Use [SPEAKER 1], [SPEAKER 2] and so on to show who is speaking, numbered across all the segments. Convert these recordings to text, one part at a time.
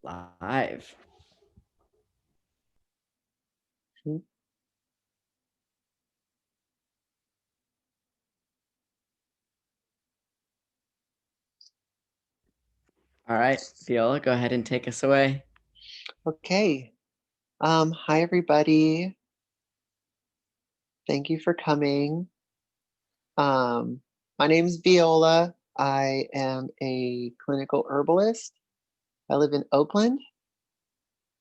[SPEAKER 1] Live. All right, Viola, go ahead and take us away.
[SPEAKER 2] Okay. Hi, everybody. Thank you for coming. My name is Viola. I am a clinical herbalist. I live in Oakland.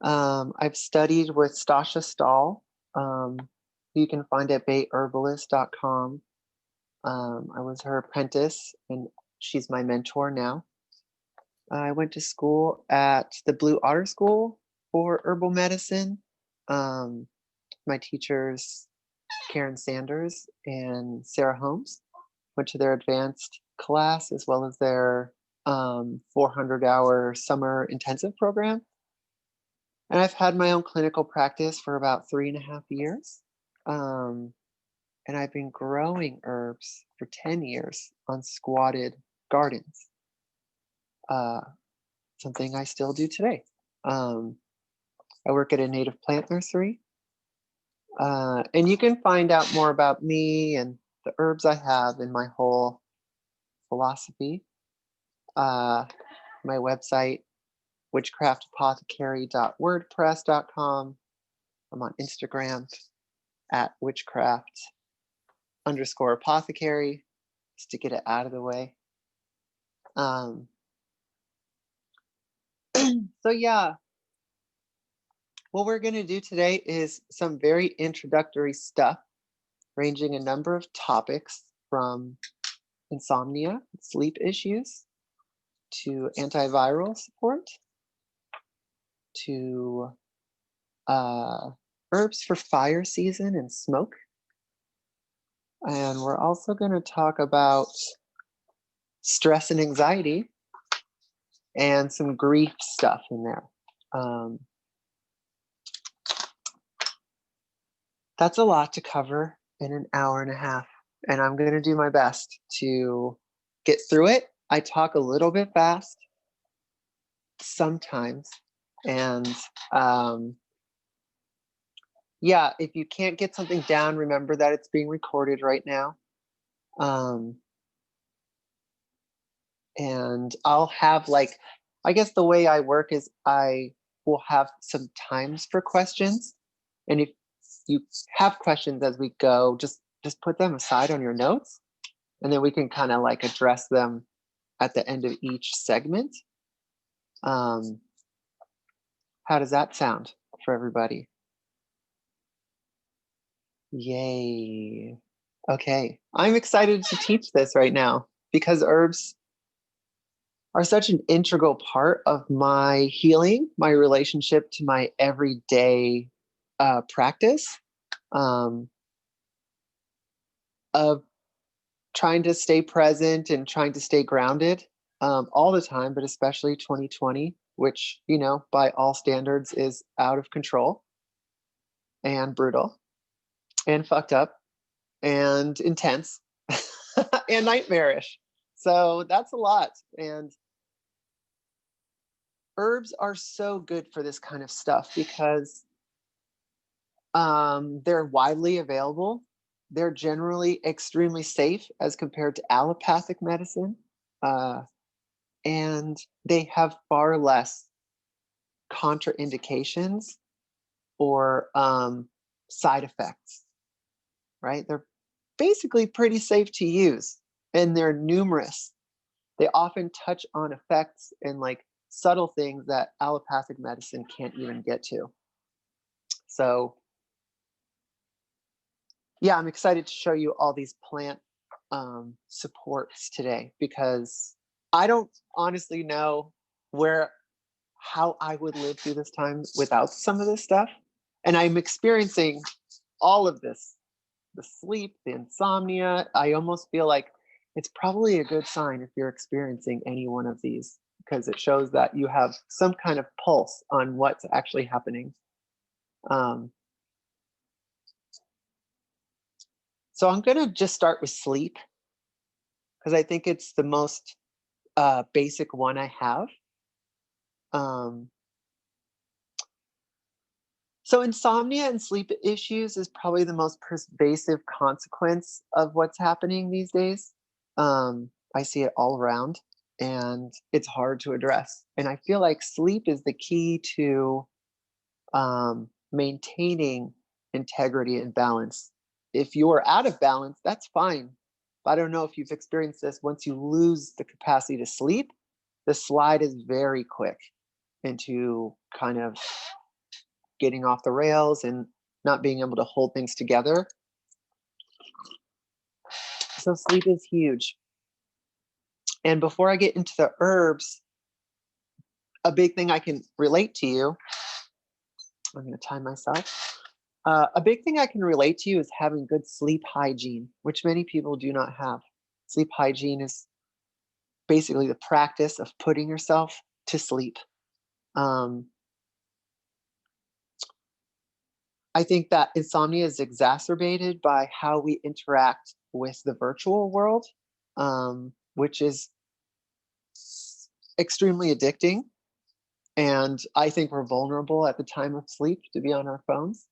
[SPEAKER 2] I've studied with Stasha Stahl. You can find at bayherbalist.com. I was her apprentice, and she's my mentor now. I went to school at the Blue Otter School for herbal medicine. My teachers, Karen Sanders and Sarah Holmes, went to their advanced class as well as their 400-hour summer intensive program. And I've had my own clinical practice for about 3.5 years. And I've been growing herbs for 10 years on squatted gardens. Something I still do today. I work at a native plant nursery. And you can find out more about me and the herbs I have in my whole philosophy. My website, witchcraftapothecary.wordpress.com. I'm on Instagram at witchcraft_apothecary, just to get it out of the way. So yeah, what we're going to do today is some very introductory stuff, ranging a number of topics from insomnia, sleep issues, to antiviral support, to herbs for fire season and smoke. And we're also going to talk about stress and anxiety and some grief stuff in there. That's a lot to cover in an hour and a half, and I'm going to do my best to get through it. I talk a little bit fast sometimes, and yeah, if you can't get something down, remember that it's being recorded right now. And I'll have, like, I guess the way I work is I will have some times for questions. And if you have questions as we go, just put them aside on your notes, and then we can kind of like address them at the end of each segment. How does that sound for everybody? Yay. Okay. I'm excited to teach this right now because herbs are such an integral part of my healing, my relationship to my everyday practice of trying to stay present and trying to stay grounded all the time, but especially 2020, which, you know, by all standards is out of control and brutal and fucked up and intense and nightmarish. So that's a lot. And herbs are so good for this kind of stuff because they're widely available. They're generally extremely safe as compared to allopathic medicine. And they have far less contraindications or side effects, right? They're basically pretty safe to use, and they're numerous. They often touch on effects and like subtle things that allopathic medicine can't even get to. So yeah, I'm excited to show you all these plant supports today because I don't honestly know how I would live through this time without some of this stuff. And I'm experiencing all of this, the sleep, the insomnia. I almost feel like it's probably a good sign if you're experiencing any one of these, because it shows that you have some kind of pulse on what's actually happening. So I'm going to just start with sleep because I think it's the most basic one I have. So insomnia and sleep issues is probably the most pervasive consequence of what's happening these days. I see it all around, and it's hard to address. And I feel like sleep is the key to maintaining integrity and balance. If you are out of balance, that's fine. But I don't know if you've experienced this. Once you lose the capacity to sleep, the slide is very quick into kind of getting off the rails and not being able to hold things together. So sleep is huge. And before I get into the herbs, a big thing I can relate to you, I'm going to time myself. A big thing I can relate to you is having good sleep hygiene, which many people do not have. Sleep hygiene is basically the practice of putting yourself to sleep. Um, I think that insomnia is exacerbated by how we interact with the virtual world, which is extremely addicting. And I think we're vulnerable at the time of sleep to be on our phones.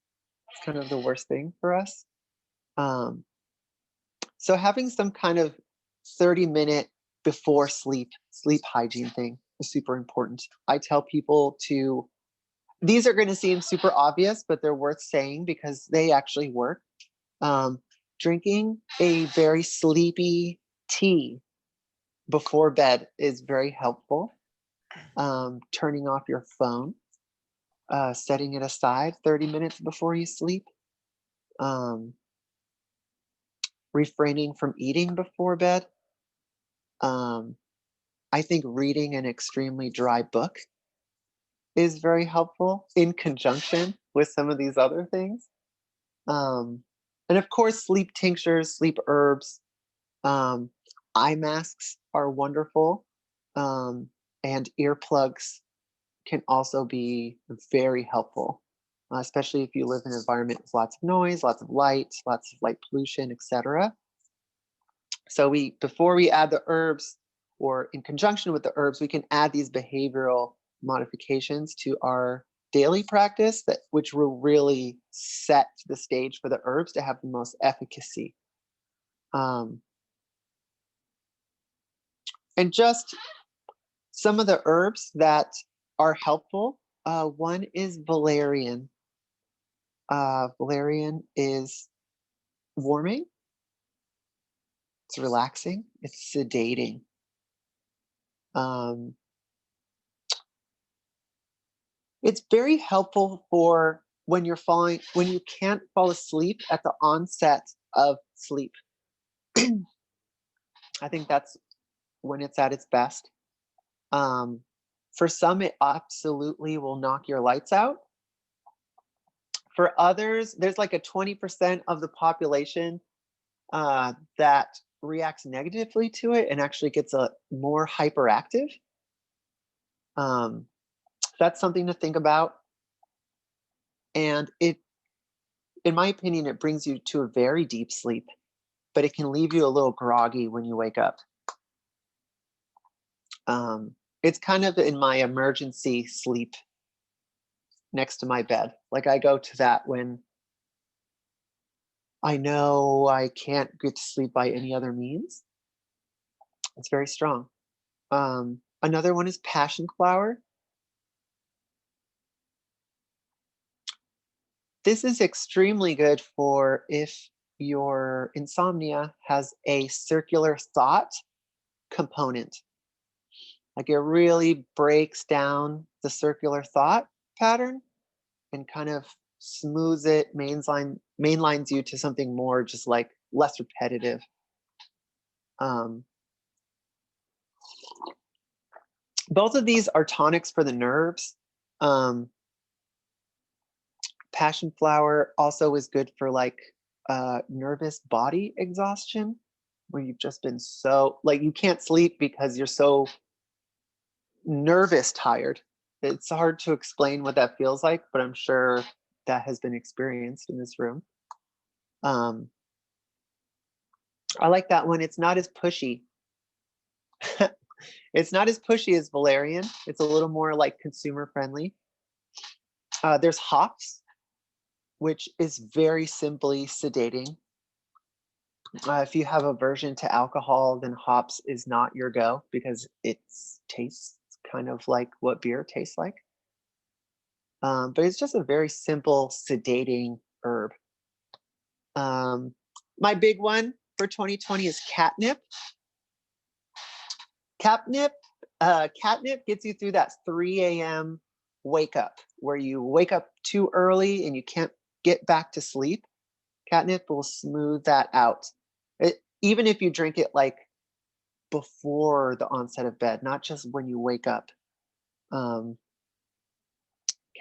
[SPEAKER 2] It's kind of the worst thing for us. Um, so having some kind of 30-minute before sleep hygiene thing is super important. I tell people to, these are going to seem super obvious, but they're worth saying because they actually work. Um, Drinking a very sleepy tea before bed is very helpful. Turning off your phone, setting it aside 30 minutes before you sleep, um, refraining from eating before bed. Um, I think reading an extremely dry book is very helpful in conjunction with some of these other things. Um, and of course, sleep tinctures, sleep herbs, um, eye masks are wonderful, and earplugs can also be very helpful, especially if you live in an environment with lots of noise, lots of light pollution, etc. So before we add the herbs, or in conjunction with the herbs, we can add these behavioral modifications to our daily practice which will really set the stage for the herbs to have the most efficacy. Um, and just some of the herbs that are helpful. One is valerian. Valerian is warming, it's relaxing, it's sedating. Um, it's very helpful for when you can't fall asleep at the onset of sleep. I think that's when it's at its best. Um, for some, it absolutely will knock your lights out. For others, there's like a 20% of the population that reacts negatively to it and actually gets a more hyperactive. That's something to think about. And in my opinion, it brings you to a very deep sleep, but it can leave you a little groggy when you wake up. It's kind of in my emergency sleep next to my bed. Like I go to that when I know I can't get to sleep by any other means. It's very strong. Another one is passion flower. This is extremely good for if your insomnia has a circular thought component. Like it really breaks down the circular thought pattern and kind of smooths it, mainlines you to something more just like less repetitive. Both of these are tonics for the nerves. Passion flower also is good for like nervous body exhaustion, where you've just been so like you can't sleep because you're so nervous tired. It's hard to explain what that feels like, but I'm sure that has been experienced in this room. I like that one. It's not as pushy. It's not as pushy as valerian. It's a little more like consumer friendly. There's hops. which is very simply sedating. If you have aversion to alcohol, then hops is not your go because it tastes kind of like what beer tastes like. But it's just a very simple sedating herb. My big one for 2020 is catnip. Catnip gets you through that 3 a.m. wake up where you wake up too early and you can't get back to sleep. Catnip will smooth that out. Even if you drink it like before the onset of bed, not just when you wake up.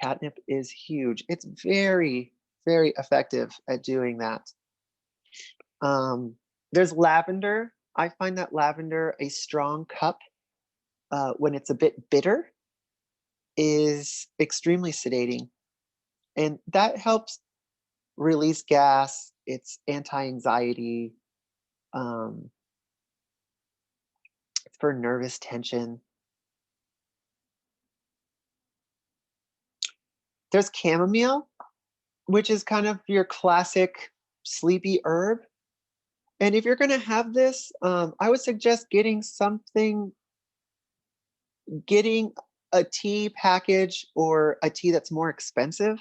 [SPEAKER 2] Catnip is huge. It's very, very effective at doing that. There's lavender. I find that lavender, a strong cup, when it's a bit bitter, is extremely sedating. And that helps release gas. It's anti-anxiety. It's for nervous tension. There's chamomile, which is kind of your classic sleepy herb. And if you're going to have this, I would suggest getting a tea package or a tea that's more expensive,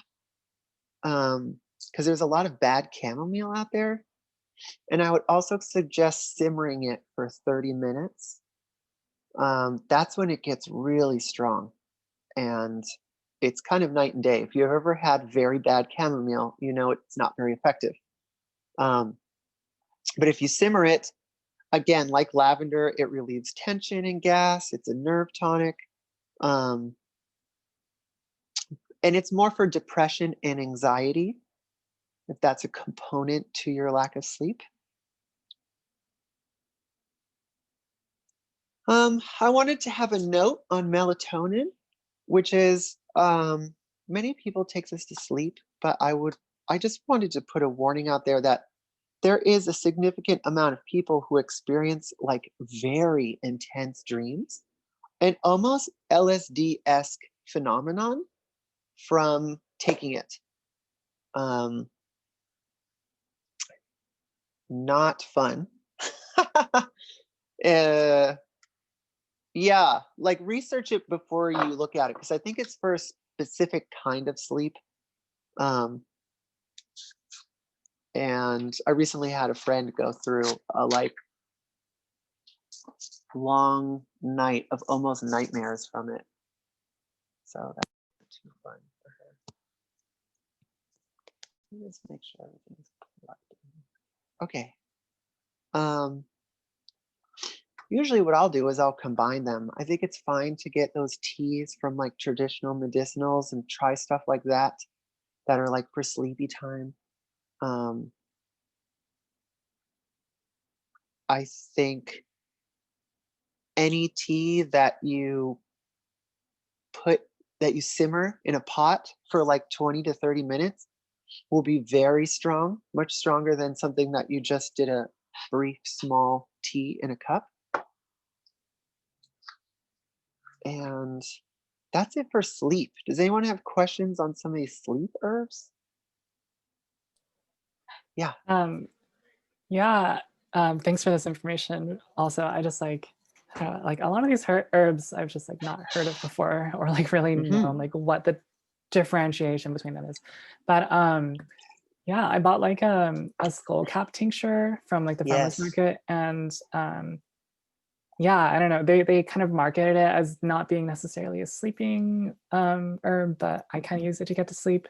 [SPEAKER 2] because there's a lot of bad chamomile out there. And I would also suggest simmering it for 30 minutes. That's when it gets really strong. And it's kind of night and day. If you've ever had very bad chamomile, you know it's not very effective. But if you simmer it, again, like lavender, it relieves tension and gas. It's a nerve tonic. And it's more for depression and anxiety, if that's a component to your lack of sleep. I wanted to have a note on melatonin, which is many people take this to sleep, but I just wanted to put a warning out there that there is a significant amount of people who experience like very intense dreams and almost LSD-esque phenomenon from taking it. Not fun. Yeah, like research it before you look at it because I think it's for a specific kind of sleep. And I recently had a friend go through a like long night of almost nightmares from it. So that's not too fun for her. Let me just make sure everything's plugged in. Okay. Usually what I'll do is I'll combine them. I think it's fine to get those teas from like traditional medicinals and try stuff like that are like for sleepy time. I think any tea that you simmer in a pot for like 20 to 30 minutes will be very strong, much stronger than something that you just did a brief small tea in a cup. And that's it for sleep. Does anyone have questions on some of these sleep herbs? Yeah.
[SPEAKER 3] Yeah. Thanks for this information. Also, I just like a lot of these herbs I've just like not heard of before or like really known like what the differentiation between them is. But yeah, I bought like a skull cap tincture from like the farmer's market, and yeah, I don't know. They kind of marketed it as not being necessarily a sleeping herb, but I kind of use it to get to sleep.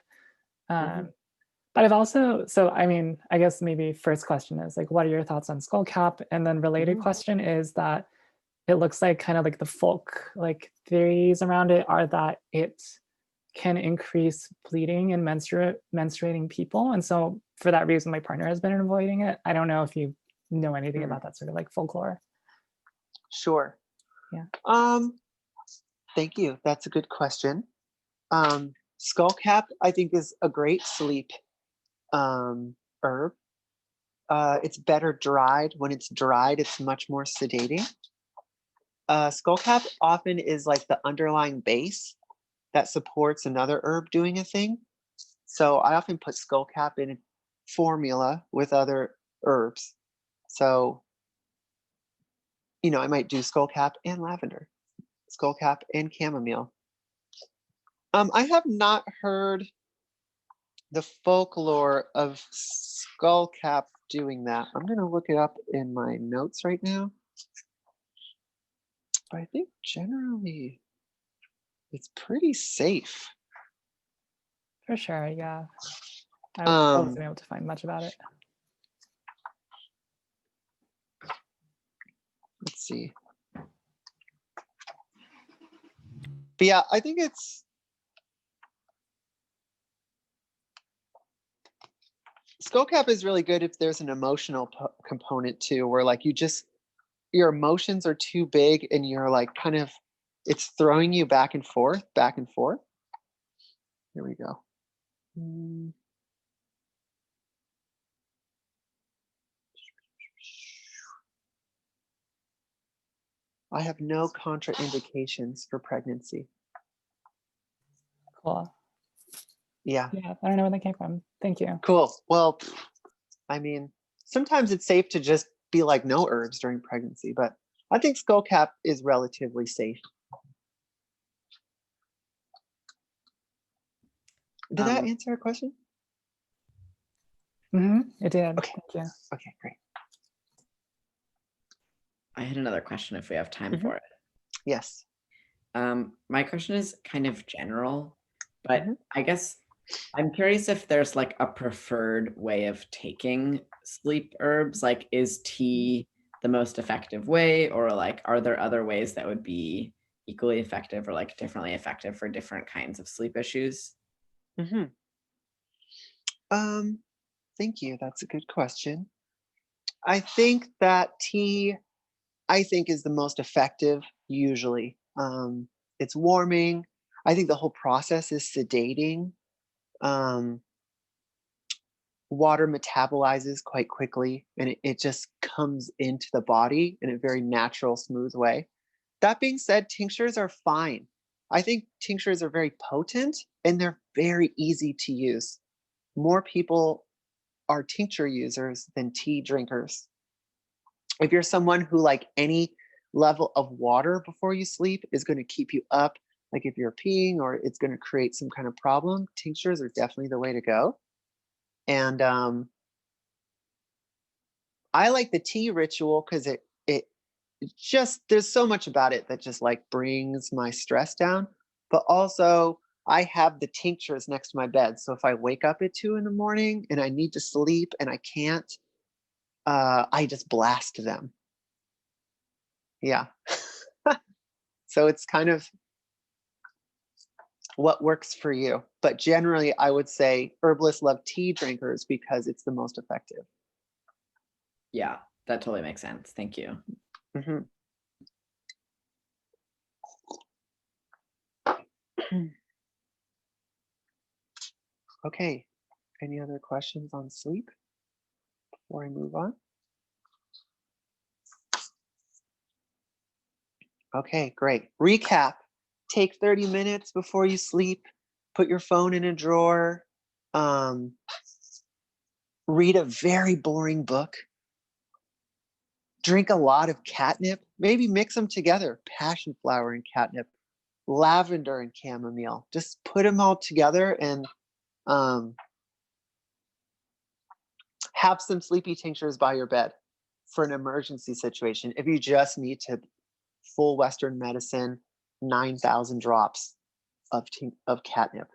[SPEAKER 3] But I've also, so I mean, I guess maybe first question is like, what are your thoughts on skullcap? And then related question is that it looks like kind of like the folk like theories around it are that it can increase bleeding in menstruating people. And so for that reason, my partner has been avoiding it. I don't know if you know anything about that sort of like folklore.
[SPEAKER 2] Sure.
[SPEAKER 3] Yeah.
[SPEAKER 2] Thank you. That's a good question. Skullcap, I think, is a great sleep herb. It's better dried. When it's dried, it's much more sedating. Skullcap often is like the underlying base that supports another herb doing a thing. So I often put skullcap in a formula with other herbs. So, I might do skullcap and lavender, skullcap and chamomile. I have not heard the folklore of skullcap doing that. I'm going to look it up in my notes right now. But I think generally it's pretty safe.
[SPEAKER 3] For sure, yeah. I wasn't able to find much about it.
[SPEAKER 2] Let's see. But yeah, I think skullcap is really good if there's an emotional component too, where like your emotions are too big and you're like it's throwing you back and forth, back and forth. Here we go. I have no contraindications for pregnancy.
[SPEAKER 3] Cool.
[SPEAKER 2] Yeah.
[SPEAKER 3] Yeah, I don't know where that came from. Thank you.
[SPEAKER 2] Cool. Well, I mean, sometimes it's safe to just be like no herbs during pregnancy, but I think skullcap is relatively safe. Did that answer your question?
[SPEAKER 3] It did.
[SPEAKER 2] Okay.
[SPEAKER 3] Thank you.
[SPEAKER 2] Okay, great.
[SPEAKER 1] I had another question if we have time for it.
[SPEAKER 2] Yes.
[SPEAKER 1] My question is kind of general, but I guess I'm curious if there's like a preferred way of taking sleep herbs. Like, is tea the most effective way, or like, are there other ways that would be equally effective or like differently effective for different kinds of sleep issues?
[SPEAKER 2] Thank you. That's a good question. I think that tea, is the most effective usually. It's warming. I think the whole process is sedating. Water metabolizes quite quickly and it just comes into the body in a very natural, smooth way. That being said, tinctures are fine. I think tinctures are very potent and they're very easy to use. More people are tincture users than tea drinkers. If you're someone who like any level of water before you sleep is going to keep you up, like if you're peeing or it's going to create some kind of problem, tinctures are definitely the way to go. And I like the tea ritual because it just, there's so much about it that just like brings my stress down. But also I have the tinctures next to my bed. So if I wake up at 2 a.m. and I need to sleep and I can't, I just blast them. Yeah. So it's kind of what works for you. But generally, I would say herbalists love tea drinkers because it's the most effective.
[SPEAKER 1] Yeah, that totally makes sense. Thank you.
[SPEAKER 2] Okay. Any other questions on sleep before I move on? Okay, great. Recap. Take 30 minutes before you sleep. Put your phone in a drawer. Read a very boring book. Drink a lot of catnip. Maybe mix them together. Passion flower and catnip. Lavender and chamomile. Just put them all together and have some sleepy tinctures by your bed for an emergency situation. If you just need to full Western medicine, 9,000 drops of catnip,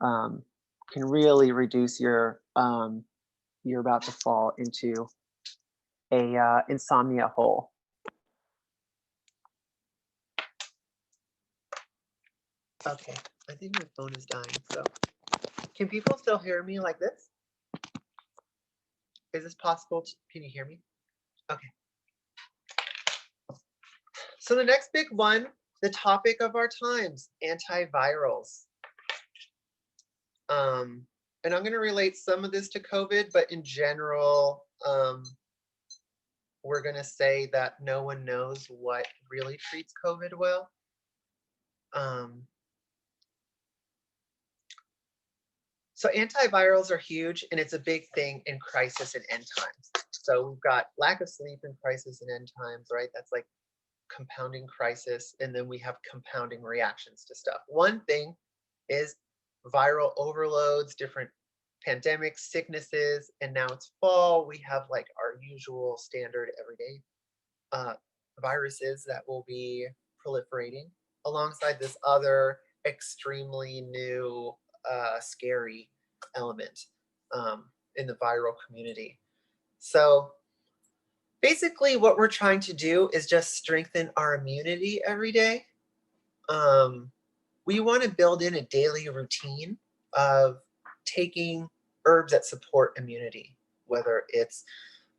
[SPEAKER 2] can really reduce your, you're about to fall into a insomnia hole. Okay, I think my phone is dying, so can people still hear me like this? Is this possible? Can you hear me? Okay. So the next big one, the topic of our times, antivirals. And I'm going to relate some of this to COVID, but in general, we're going to say that no one knows what really treats COVID well. So antivirals are huge, and it's a big thing in crisis and end times. So we've got lack of sleep in crisis and end times, right? That's like compounding crisis. And then we have compounding reactions to stuff. One thing is viral overloads, different pandemics, sicknesses, and now it's fall. We have like our usual standard everyday viruses that will be proliferating alongside this other extremely new, scary element in the viral community. So basically what we're trying to do is just strengthen our immunity every day. We want to build in a daily routine of taking herbs that support immunity, whether it's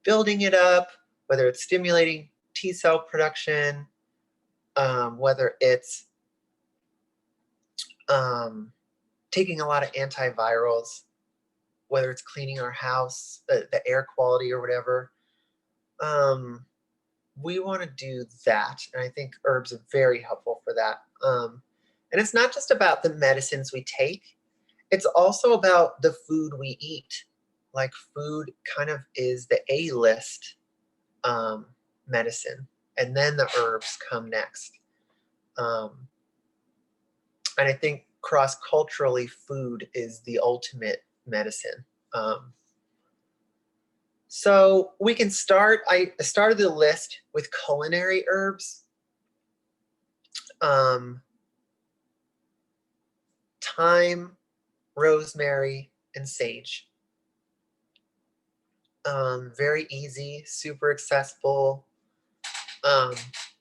[SPEAKER 2] building it up, whether it's stimulating T cell production, whether it's taking a lot of antivirals, whether it's cleaning our house, the air quality or whatever. We want to do that. And I think herbs are very helpful for that. And it's not just about the medicines we take. It's also about the food we eat. Like food kind of is the A-list medicine. And then the herbs come next. And I think cross-culturally, food is the ultimate medicine. So we can start, I started the list with culinary herbs. Thyme, rosemary, and sage. Very easy, super accessible,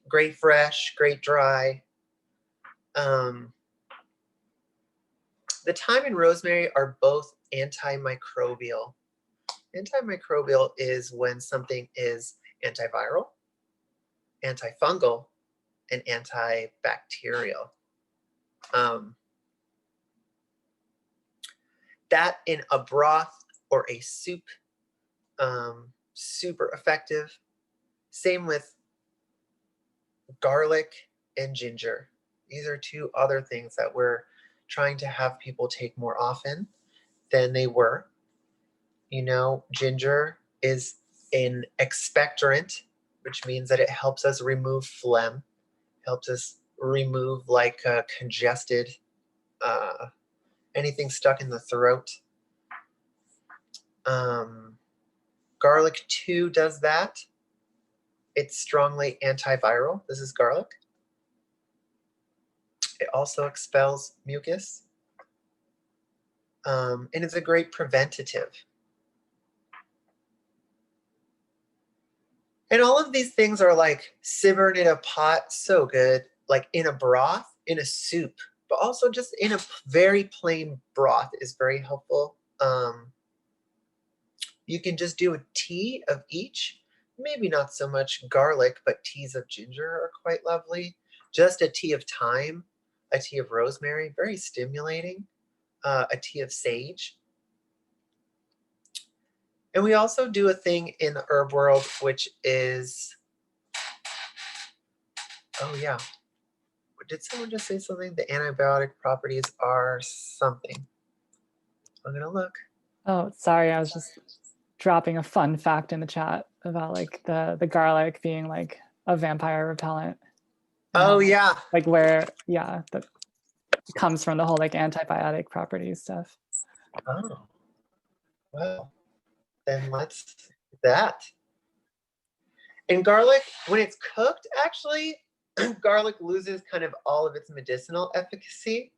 [SPEAKER 2] great fresh, great dry. The thyme and rosemary are both antimicrobial. Antimicrobial is when something is antiviral, antifungal, and antibacterial. That in a broth or a soup, super effective. Same with garlic and ginger. These are two other things that we're trying to have people take more often than they were. You know, ginger is an expectorant, which means that it helps us remove phlegm, helps us remove like congested, anything stuck in the throat. Garlic too does that. It's strongly antiviral. This is garlic. It also expels mucus. And it's a great preventative. And all of these things are like simmered in a pot, so good, like in a broth, in a soup, but also just in a very plain broth is very helpful. You can just do a tea of each, maybe not so much garlic, but teas of ginger are quite lovely. Just a tea of thyme, a tea of rosemary, very stimulating, a tea of sage. And we also do a thing in the herb world, which is, oh yeah, did someone just say something? The antibiotic properties are something. I'm gonna look.
[SPEAKER 3] Oh, sorry, I was just dropping a fun fact in the chat about like the garlic being like a vampire repellent.
[SPEAKER 2] Oh yeah.
[SPEAKER 3] Like where, yeah, that comes from the whole like antibiotic properties stuff.
[SPEAKER 2] Oh, well, then let's do that. And garlic, when it's cooked, actually, garlic loses kind of all of its medicinal efficacy.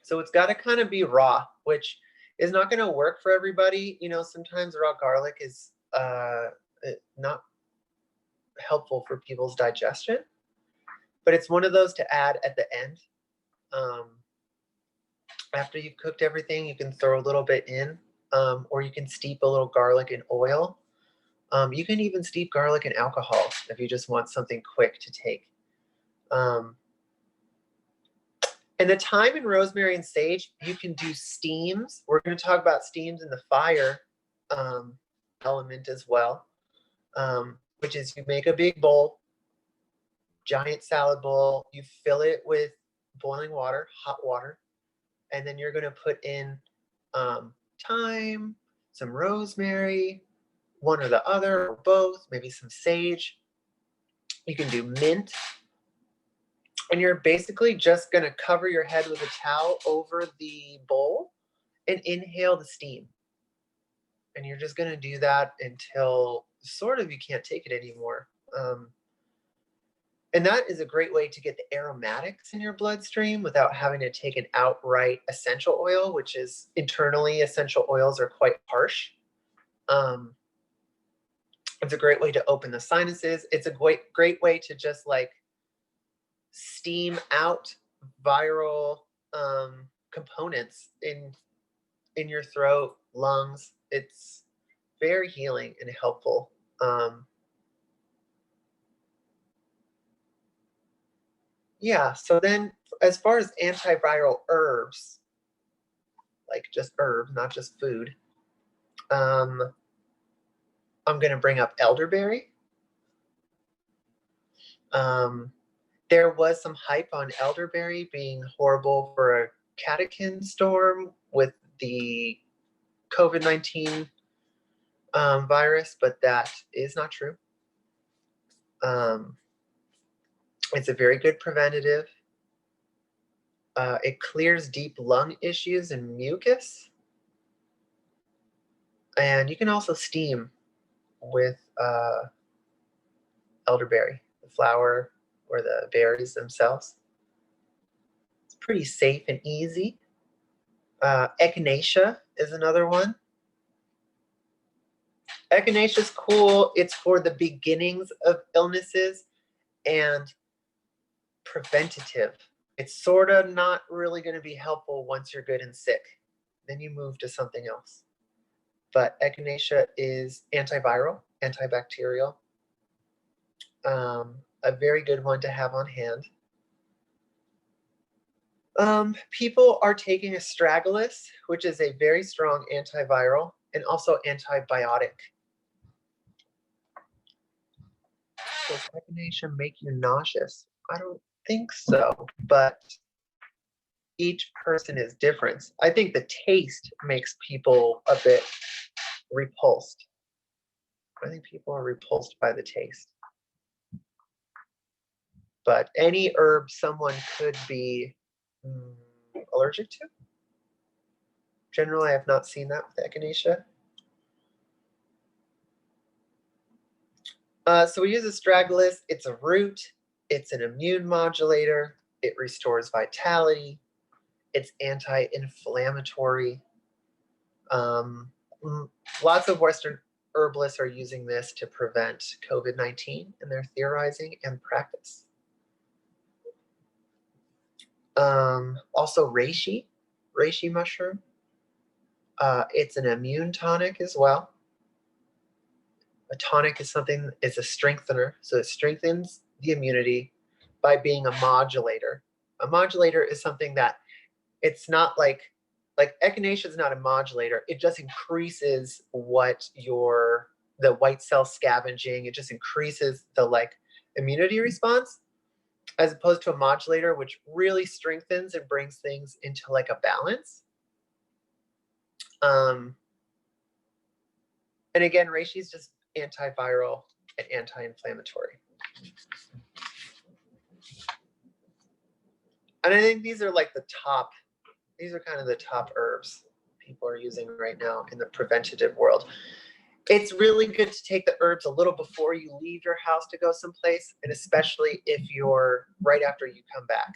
[SPEAKER 2] So it's got to kind of be raw, which is not going to work for everybody. You know, sometimes raw garlic is not helpful for people's digestion, but it's one of those to add at the end. After you've cooked everything, you can throw a little bit in, or you can steep a little garlic in oil. You can even steep garlic in alcohol if you just want something quick to take. And the thyme and rosemary and sage, you can do steams. We're going to talk about steams in the fire element as well, which is you make a big bowl, giant salad bowl, you fill it with boiling water, hot water, and then you're going to put in thyme, some rosemary, one or the other, or both, maybe some sage. You can do mint. And you're basically just going to cover your head with a towel over the bowl and inhale the steam. And you're just going to do that until sort of you can't take it anymore. And that is a great way to get the aromatics in your bloodstream without having to take an outright essential oil, which is internally essential oils are quite harsh. It's a great way to open the sinuses. It's a great way to just like steam out viral components in your throat, lungs. It's very healing and helpful. Yeah, so then as far as antiviral herbs, like just herbs, not just food, I'm going to bring up elderberry. There was some hype on elderberry being horrible for a catechin storm with the COVID-19 virus, but that is not true. It's a very good preventative. It clears deep lung issues and mucus. And you can also steam with elderberry, the flower or the berries themselves. It's pretty safe and easy. Echinacea is another one. Echinacea is cool. It's for the beginnings of illnesses and preventative. It's sort of not really going to be helpful once you're good and sick. Then you move to something else. But echinacea is antiviral, antibacterial. A very good one to have on hand. People are taking astragalus, which is a very strong antiviral and also antibiotic. Does echinacea make you nauseous? I don't think so, but each person is different. I think the taste makes people a bit repulsed. I think people are repulsed by the taste. But any herb someone could be allergic to. Generally, I have not seen that with echinacea. So we use astragalus. It's a root. It's an immune modulator. It restores vitality. It's anti-inflammatory. Lots of Western herbalists are using this to prevent COVID-19 in their theorizing and practice. Also reishi mushroom. It's an immune tonic as well. A tonic is something, it's a strengthener. So it strengthens the immunity by being a modulator. A modulator is something that it's not like echinacea is not a modulator. It just increases the white cell scavenging. It just increases the immunity response, as opposed to a modulator, which really strengthens and brings things into a balance. And again, reishi is just antiviral and anti-inflammatory. And I think these are these are kind of the top herbs people are using right now in the preventative world. It's really good to take the herbs a little before you leave your house to go someplace, and especially if you're right after you come back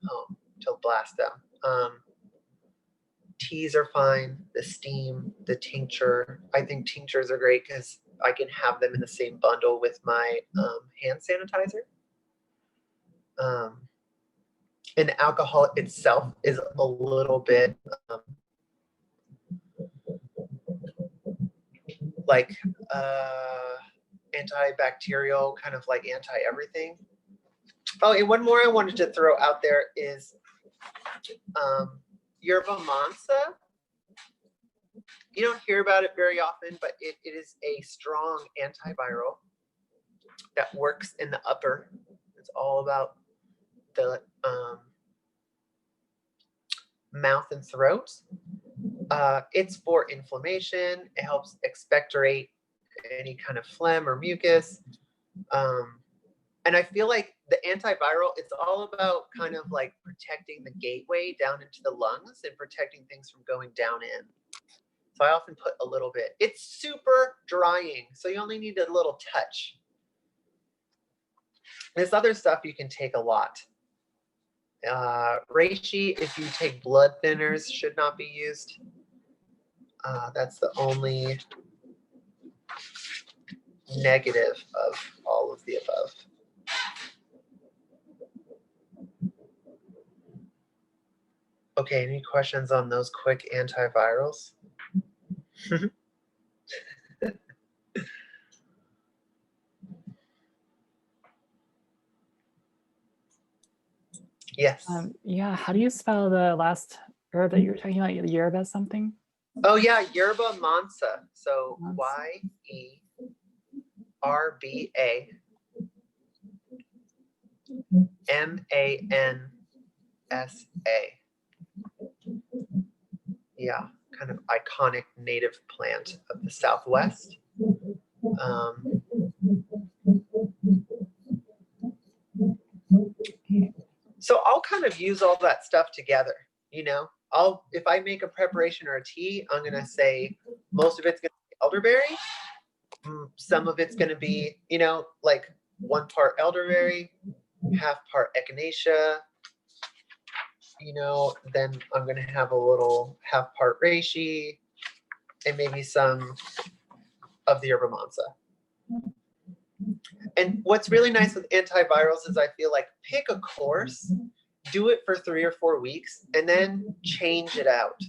[SPEAKER 2] home to blast them. Teas are fine, the steam, the tincture. I think tinctures are great because I can have them in the same bundle with my hand sanitizer. And the alcohol itself is a little bit antibacterial, kind of like anti-everything. Oh, and one more I wanted to throw out there is yerba mansa. You don't hear about it very often, but it is a strong antiviral that works in the upper. It's all about the mouth and throat. It's for inflammation. It helps expectorate any kind of phlegm or mucus. And I feel like the antiviral, it's all about kind of like protecting the gateway down into the lungs and protecting things from going down in. So I often put a little bit. It's super drying, so you only need a little touch. This other stuff you can take a lot. Reishi, if you take blood thinners, should not be used. That's the only negative of all of the above. Okay, any questions on those quick antivirals? Yes.
[SPEAKER 3] Yeah, how do you spell the last herb that you were talking about? Yerba something?
[SPEAKER 2] Oh yeah, yerba mansa. So
[SPEAKER 3] Mansa.
[SPEAKER 2] YERBA MANSA. Yeah, kind of iconic native plant of the Southwest. So I'll kind of use all that stuff together, you know. If I make a preparation or a tea, I'm gonna say most of it's gonna be elderberry. Some of it's gonna be, you know, like 1 part elderberry, half part echinacea. You know, then I'm gonna have a little half part reishi, and maybe some of the yerba mansa. And what's really nice with antivirals is I feel like pick a course, do it for 3 or 4 weeks, and then change it out.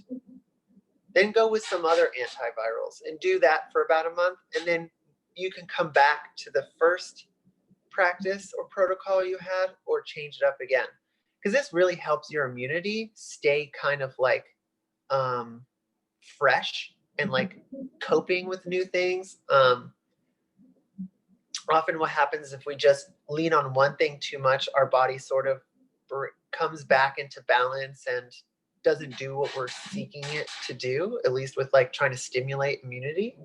[SPEAKER 2] Then go with some other antivirals and do that for about a month, and then you can come back to the first practice or protocol you had or change it up again. Because this really helps your immunity stay kind of like fresh and like coping with new things. Often what happens if we just lean on one thing too much, our body sort of comes back into balance and doesn't do what we're seeking it to do, at least with like trying to stimulate immunity.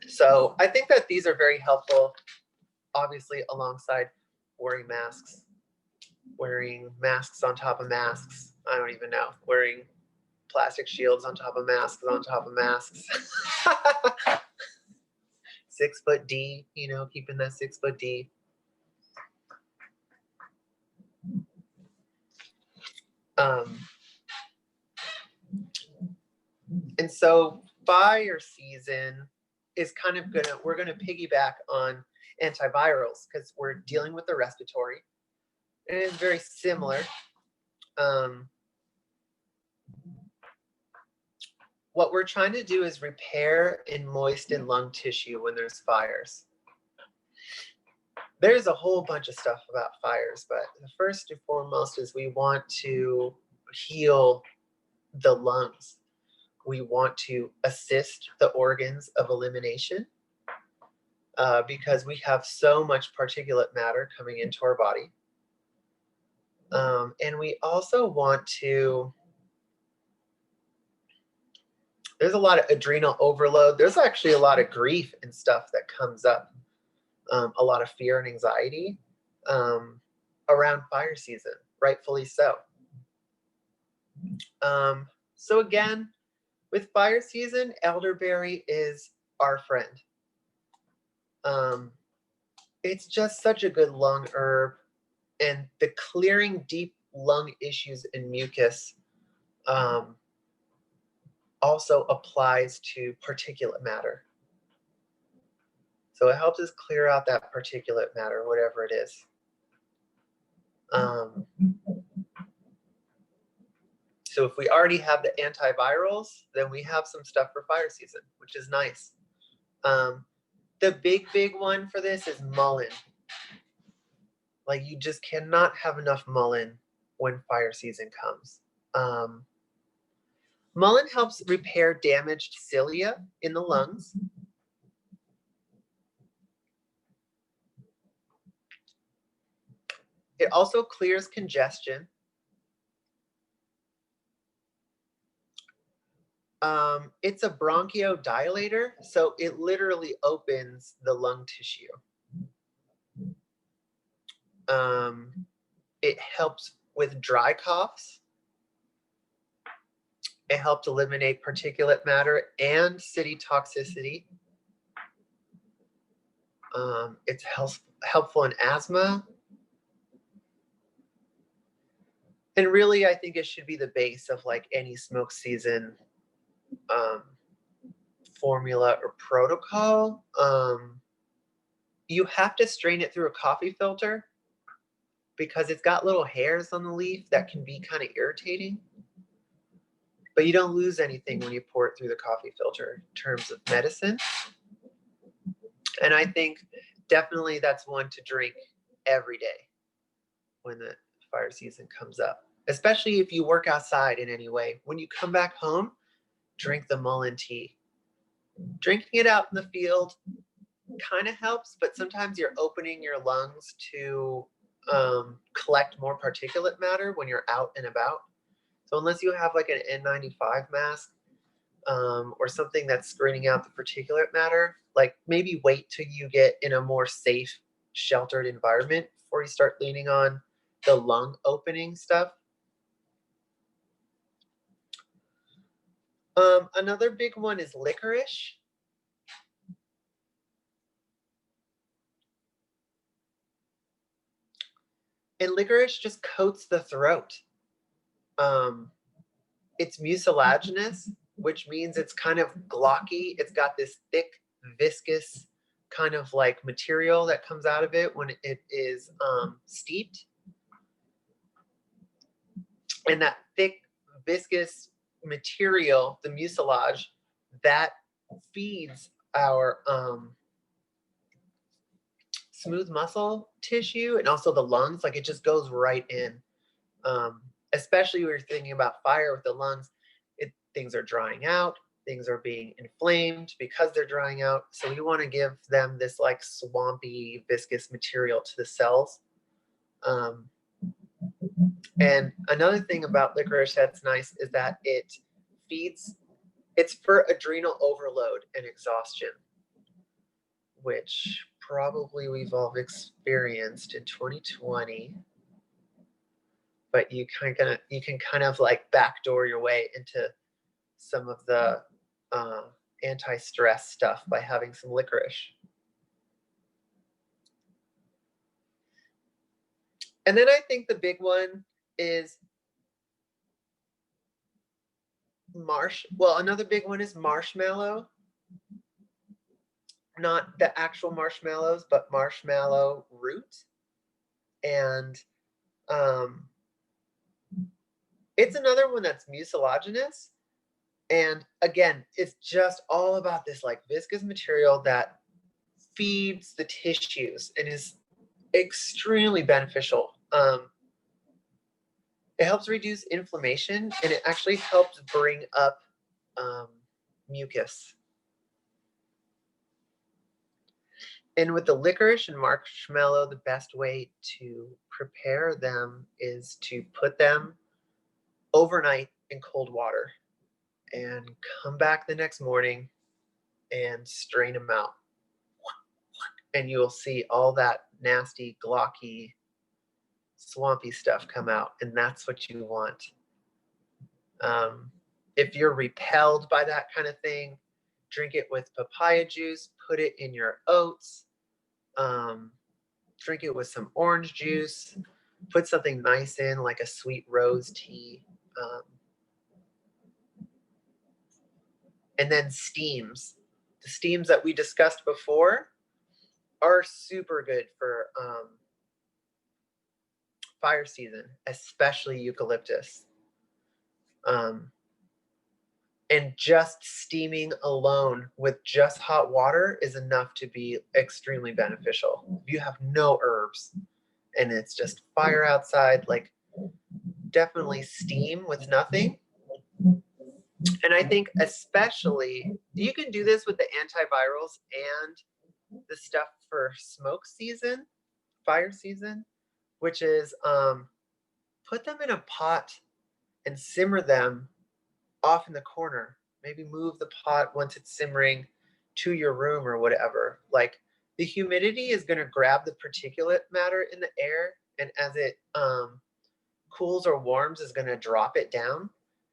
[SPEAKER 2] So I think that these are very helpful, obviously alongside wearing masks on top of masks. I don't even know, wearing plastic shields on top of masks on top of masks. 6 foot D, you know, keeping that 6 foot D. And so fire season is kind of we're gonna piggyback on antivirals because we're dealing with the respiratory. And it's very similar. What we're trying to do is repair and moisten lung tissue when there's fires. There's a whole bunch of stuff about fires, but the first and foremost is we want to heal the lungs. We want to assist the organs of elimination because we have so much particulate matter coming into our body. And we also want to, there's a lot of adrenal overload. There's actually a lot of grief and stuff that comes up, a lot of fear and anxiety around fire season, rightfully so. So again, with fire season, elderberry is our friend. It's just such a good lung herb, and the clearing deep lung issues and mucus also applies to particulate matter. So it helps us clear out that particulate matter, whatever it is. So if we already have the antivirals, then we have some stuff for fire season, which is nice. The big one for this is mullein. Like, you just cannot have enough mullein when fire season comes. Mullein helps repair damaged cilia in the lungs. It also clears congestion. It's a bronchodilator, so it literally opens the lung tissue. It helps with dry coughs. It helps eliminate particulate matter and city toxicity. It's helpful in asthma. And really, I think it should be the base of like any smoke season formula or protocol. You have to strain it through a coffee filter because it's got little hairs on the leaf that can be kind of irritating. But you don't lose anything when you pour it through the coffee filter in terms of medicine. And I think definitely that's one to drink every day when the fire season comes up, especially if you work outside in any way. When you come back home, drink the mullein tea. Drinking it out in the field kind of helps, but sometimes you're opening your lungs to collect more particulate matter when you're out and about. So unless you have like an N95 mask or something that's screening out the particulate matter, like maybe wait till you get in a more safe, sheltered environment before you start leaning on the lung opening stuff. Another big one is licorice. And licorice just coats the throat. It's mucilaginous, which means it's kind of glocky. It's got this thick, viscous kind of like material that comes out of it when it is steeped. And that thick, viscous material, the mucilage, that feeds our smooth muscle tissue and also the lungs. Like it just goes right in. Especially when you're thinking about fire with the lungs, things are drying out, things are being inflamed because they're drying out. So we want to give them this like swampy, viscous material to the cells. And another thing about licorice that's nice is that it's for adrenal overload and exhaustion, which probably we've all experienced in 2020. But you can kind of like backdoor your way into some of the anti-stress stuff by having some licorice. And then I think the big one is another big one is marshmallow. Not the actual marshmallows, but marshmallow root. And it's another one that's mucilaginous. And again, it's just all about this like viscous material that feeds the tissues and is extremely beneficial. It helps reduce inflammation and it actually helps bring up mucus. And with the licorice and marshmallow, the best way to prepare them is to put them overnight in cold water and come back the next morning and strain them out. And you will see all that nasty, glocky, swampy stuff come out. And that's what you want. If you're repelled by that kind of thing, drink it with papaya juice, put it in your oats, drink it with some orange juice, put something nice in like a sweet rose tea. And then steams. The steams that we discussed before are super good for fire season, especially eucalyptus. And just steaming alone with just hot water is enough to be extremely beneficial. If you have no herbs and it's just fire outside, like definitely steam with nothing. And I think especially, you can do this with the antivirals and the stuff for smoke season, fire season, which is put them in a pot and simmer them off in the corner maybe move the pot once it's simmering to your room or whatever. Like the humidity is going to grab the particulate matter in the air, and as it cools or warms is going to drop it down.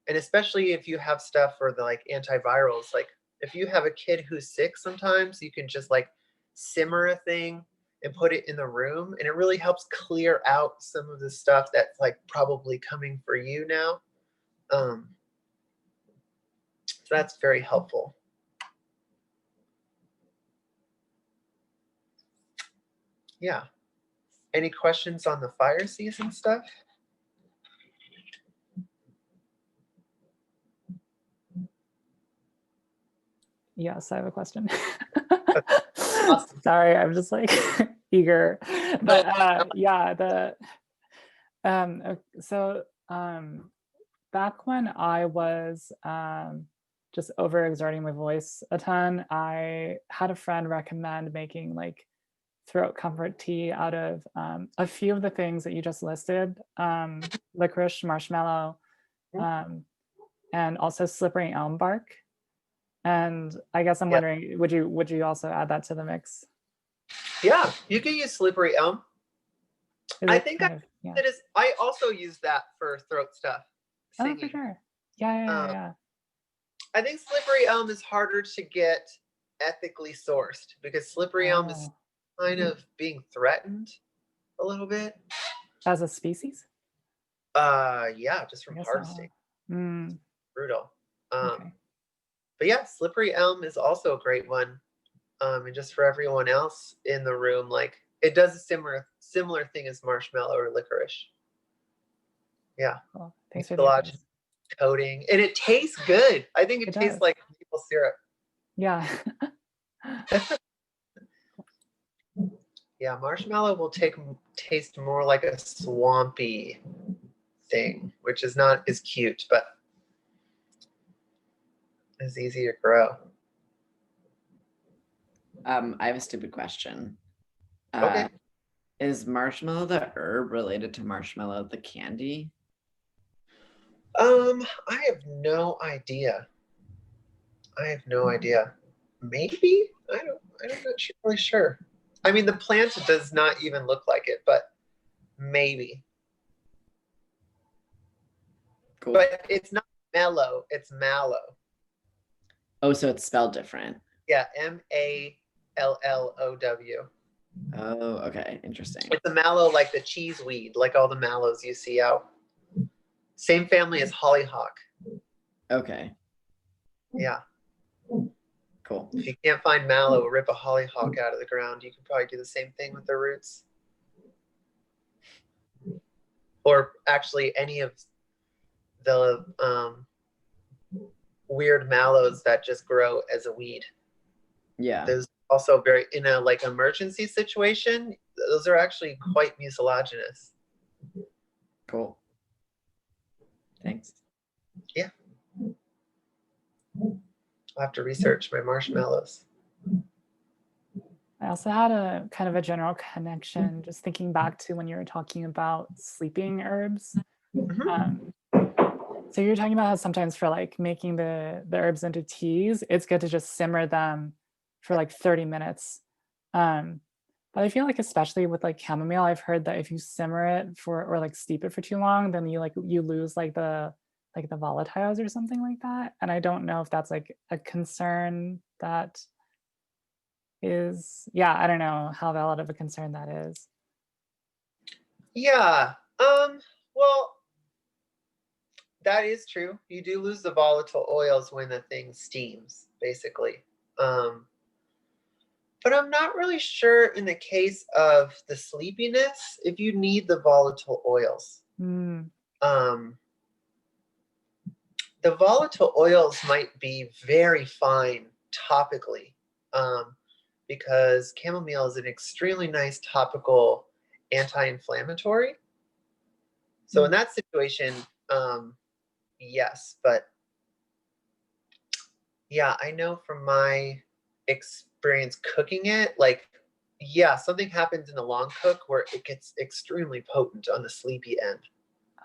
[SPEAKER 2] And especially if you have stuff for the like antivirals, like if you have a kid who's sick, sometimes you can just like simmer a thing and put it in the room, and it really helps clear out some of the stuff that's like probably coming for you now. So that's very helpful. Yeah. Any questions on the fire season stuff?
[SPEAKER 3] Yes, I have a question.
[SPEAKER 2] Awesome.
[SPEAKER 3] Sorry, I'm just like eager. But yeah, so back when I was just overexerting my voice a ton, I had a friend recommend making like throat comfort tea out of a few of the things that you just listed, licorice, marshmallow, and also slippery elm bark. And I guess I'm wondering, would you also add that to the mix?
[SPEAKER 2] Yeah, you can use slippery elm. I think I also use that for throat stuff. Singing.
[SPEAKER 3] Oh, for sure. Yeah.
[SPEAKER 2] I think slippery elm is harder to get ethically sourced because slippery elm is kind of being threatened a little bit.
[SPEAKER 3] As a species?
[SPEAKER 2] Yeah, just from harvesting. Brutal.
[SPEAKER 3] Okay.
[SPEAKER 2] But yeah, slippery elm is also a great one. And just for everyone else in the room, like it does a similar thing as marshmallow or licorice. Yeah.
[SPEAKER 3] Cool. Thanks for
[SPEAKER 2] the coating, and it tastes good. I think it tastes like maple syrup.
[SPEAKER 3] Yeah.
[SPEAKER 2] Yeah, marshmallow will taste more like a swampy thing, which is not as cute, but is easy to grow.
[SPEAKER 1] I have a stupid question.
[SPEAKER 2] Okay.
[SPEAKER 1] Is marshmallow the herb related to marshmallow the candy?
[SPEAKER 2] I have no idea. Maybe? I'm not really sure. I mean, the plant does not even look like it, but maybe.
[SPEAKER 1] Cool.
[SPEAKER 2] But it's not mellow, it's mallow.
[SPEAKER 1] Oh, so it's spelled different.
[SPEAKER 2] Yeah, MALLOW.
[SPEAKER 1] Oh, okay. Interesting.
[SPEAKER 2] It's a mallow like the cheese weed, like all the mallows you see out. Same family as hollyhock.
[SPEAKER 1] Okay.
[SPEAKER 2] Yeah.
[SPEAKER 1] Cool.
[SPEAKER 2] If you can't find mallow, rip a hollyhock out of the ground. You can probably do the same thing with the roots. Or actually any of the weird mallows that just grow as a weed.
[SPEAKER 1] Yeah.
[SPEAKER 2] There's also very, in a like emergency situation, those are actually quite mucilaginous.
[SPEAKER 1] Cool. Thanks.
[SPEAKER 2] Yeah. I'll have to research my marshmallows.
[SPEAKER 3] I also had a kind of a general connection, just thinking back to when you were talking about sleeping herbs. So you're talking about how sometimes for like making the herbs into teas, it's good to just simmer them for like 30 minutes. But I feel like especially with like chamomile, I've heard that if you simmer it for or like steep it for too long, then you lose like the volatiles or something like that. And I don't know if that's like a concern that is, I don't know how valid of a concern that is.
[SPEAKER 2] Yeah. Well, that is true. You do lose the volatile oils when the thing steams, basically. But I'm not really sure in the case of the sleepiness if you need the volatile oils. The volatile oils might be very fine topically, because chamomile is an extremely nice topical anti-inflammatory. So in that situation, yes, but yeah, I know from my experience cooking it, like, yeah, something happens in the long cook where it gets extremely potent on the sleepy end.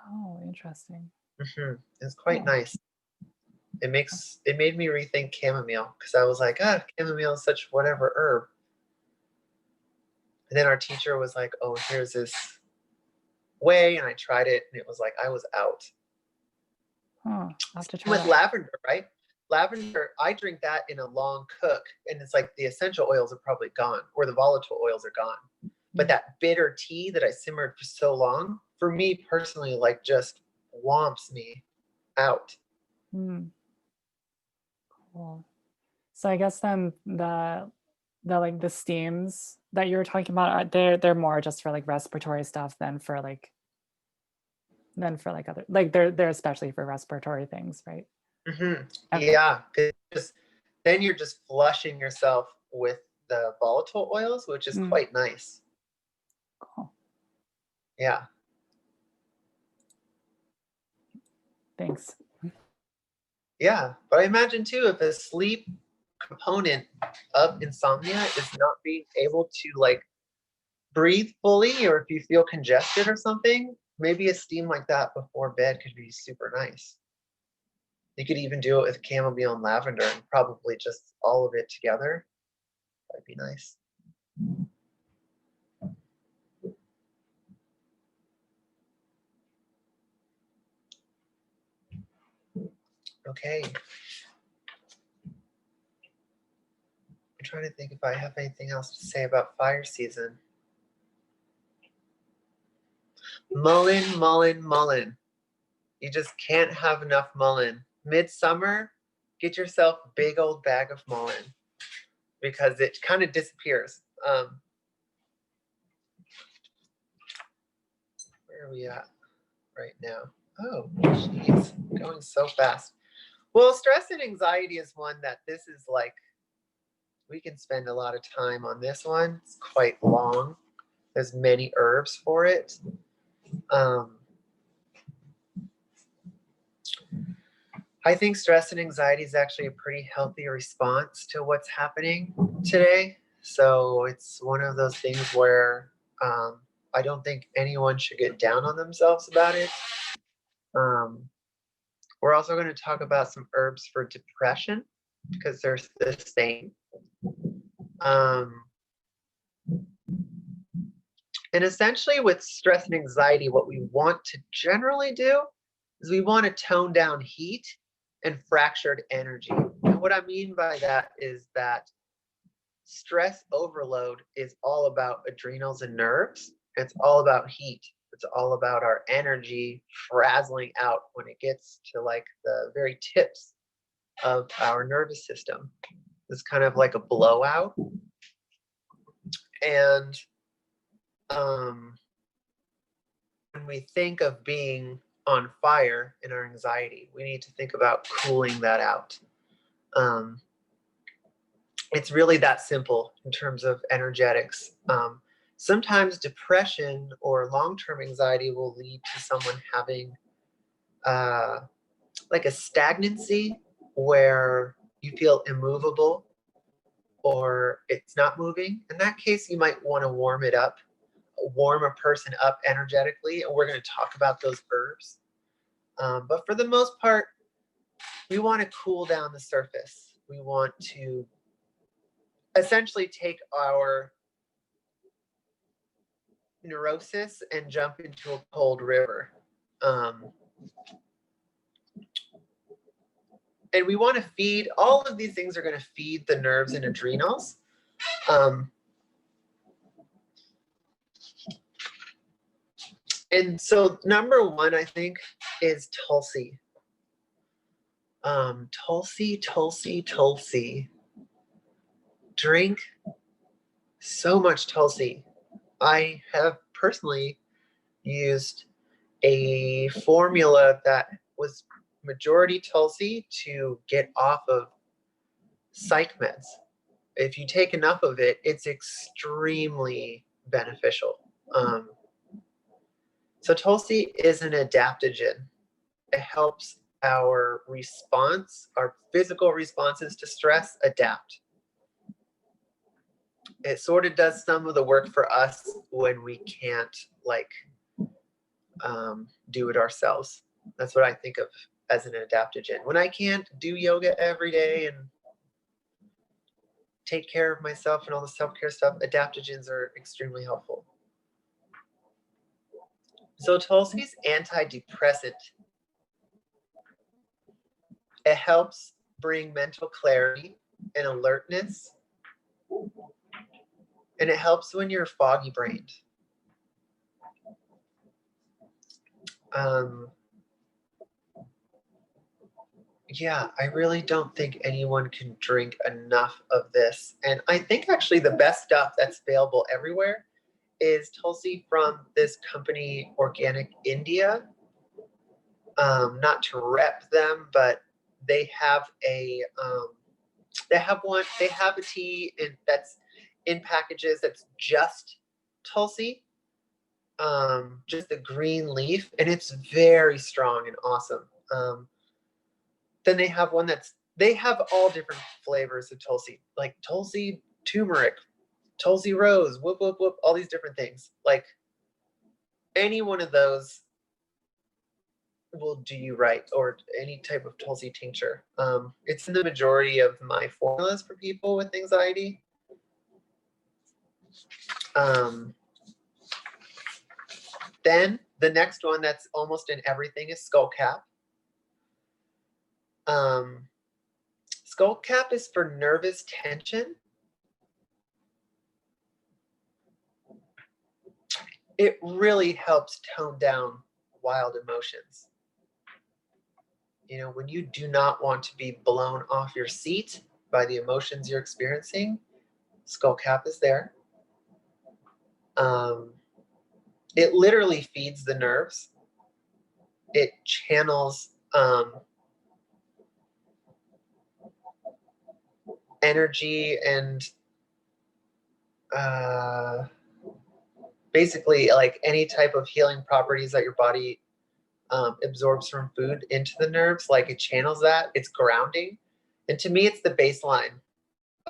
[SPEAKER 3] Oh, interesting.
[SPEAKER 2] It's quite nice. It made me rethink chamomile, because I was like, chamomile is such whatever herb. And then our teacher was like, oh, here's this way, and I tried it, and it was like I was out.
[SPEAKER 3] I'll have to try
[SPEAKER 2] With
[SPEAKER 3] that.
[SPEAKER 2] lavender, right? Lavender, I drink that in a long cook, and it's like the essential oils are probably gone, or the volatile oils are gone. But that bitter tea that I simmered for so long, for me personally, like just whomps me out.
[SPEAKER 3] Cool. So I guess then the like the steams that you were talking about, they're more just for like respiratory stuff than for like other, like they're especially for respiratory things, right?
[SPEAKER 2] Mm-hmm.
[SPEAKER 3] Okay.
[SPEAKER 2] Yeah, then you're just flushing yourself with the volatile oils, which is quite nice.
[SPEAKER 3] Cool.
[SPEAKER 2] Yeah.
[SPEAKER 3] Thanks.
[SPEAKER 2] Yeah, but I imagine too, if the sleep component of insomnia is not being able to like breathe fully, or if you feel congested or something, maybe a steam like that before bed could be super nice. You could even do it with chamomile and lavender, and probably just all of it together. That'd be nice. Okay. I'm trying to think if I have anything else to say about fire season. Mullein, mullein, mullein. You just can't have enough mullein. Midsummer, get yourself a big old bag of mullein, because it kind of disappears. Where are we at right now? Oh, jeez, going so fast. Well, stress and anxiety is one that this is like, we can spend a lot of time on this one. It's quite long. There's many herbs for it. I think stress and anxiety is actually a pretty healthy response to what's happening today. So it's one of those things where I don't think anyone should get down on themselves about it. We're also going to talk about some herbs for depression, because they're the same. And essentially with stress and anxiety, what we want to generally do is we want to tone down heat and fractured energy. And what I mean by that is that stress overload is all about adrenals and nerves. It's all about heat. It's all about our energy frazzling out when it gets to like the very tips of our nervous system. It's kind of like a blowout. And when we think of being on fire in our anxiety, we need to think about cooling that out. It's really that simple in terms of energetics. Sometimes depression or long-term anxiety will lead to someone having like a stagnancy where you feel immovable or it's not moving. In that case, you might want to warm a person up energetically, and we're going to talk about those herbs. But for the most part, we want to cool down the surface. We want to essentially take our neurosis and jump into a cold river. And we want to feed, all of these things are going to feed the nerves and adrenals. And so number one, I think, is Tulsi. Tulsi. Drink so much Tulsi. I have personally used a formula that was majority Tulsi to get off of psych meds. If you take enough of it, it's extremely beneficial. So Tulsi is an adaptogen. It helps our response, our physical responses to stress, adapt. It sort of does some of the work for us when we can't like do it ourselves. That's what I think of as an adaptogen. When I can't do yoga every day and take care of myself and all the self-care stuff, adaptogens are extremely helpful. So Tulsi's antidepressant. It helps bring mental clarity and alertness. And it helps when you're foggy brained. Yeah, I really don't think anyone can drink enough of this. And I think actually the best stuff that's available everywhere is Tulsi from this company, Organic India. Not to rep them, but they have a tea that's in packages that's just Tulsi, just the green leaf, and it's very strong and awesome. Then they have one they have all different flavors of Tulsi, like Tulsi turmeric, Tulsi rose, whoop, whoop, whoop, all these different things. Like any one of those will do you right, or any type of Tulsi tincture. It's in the majority of my formulas for people with anxiety. Then the next one that's almost in everything is skullcap. Skullcap is for nervous tension. It really helps tone down wild emotions. You know, when you do not want to be blown off your seat by the emotions you're experiencing, skullcap is there. It literally feeds the nerves. It channels energy and basically like any type of healing properties that your body absorbs from food into the nerves. Like it channels that. It's grounding. And to me, it's the baseline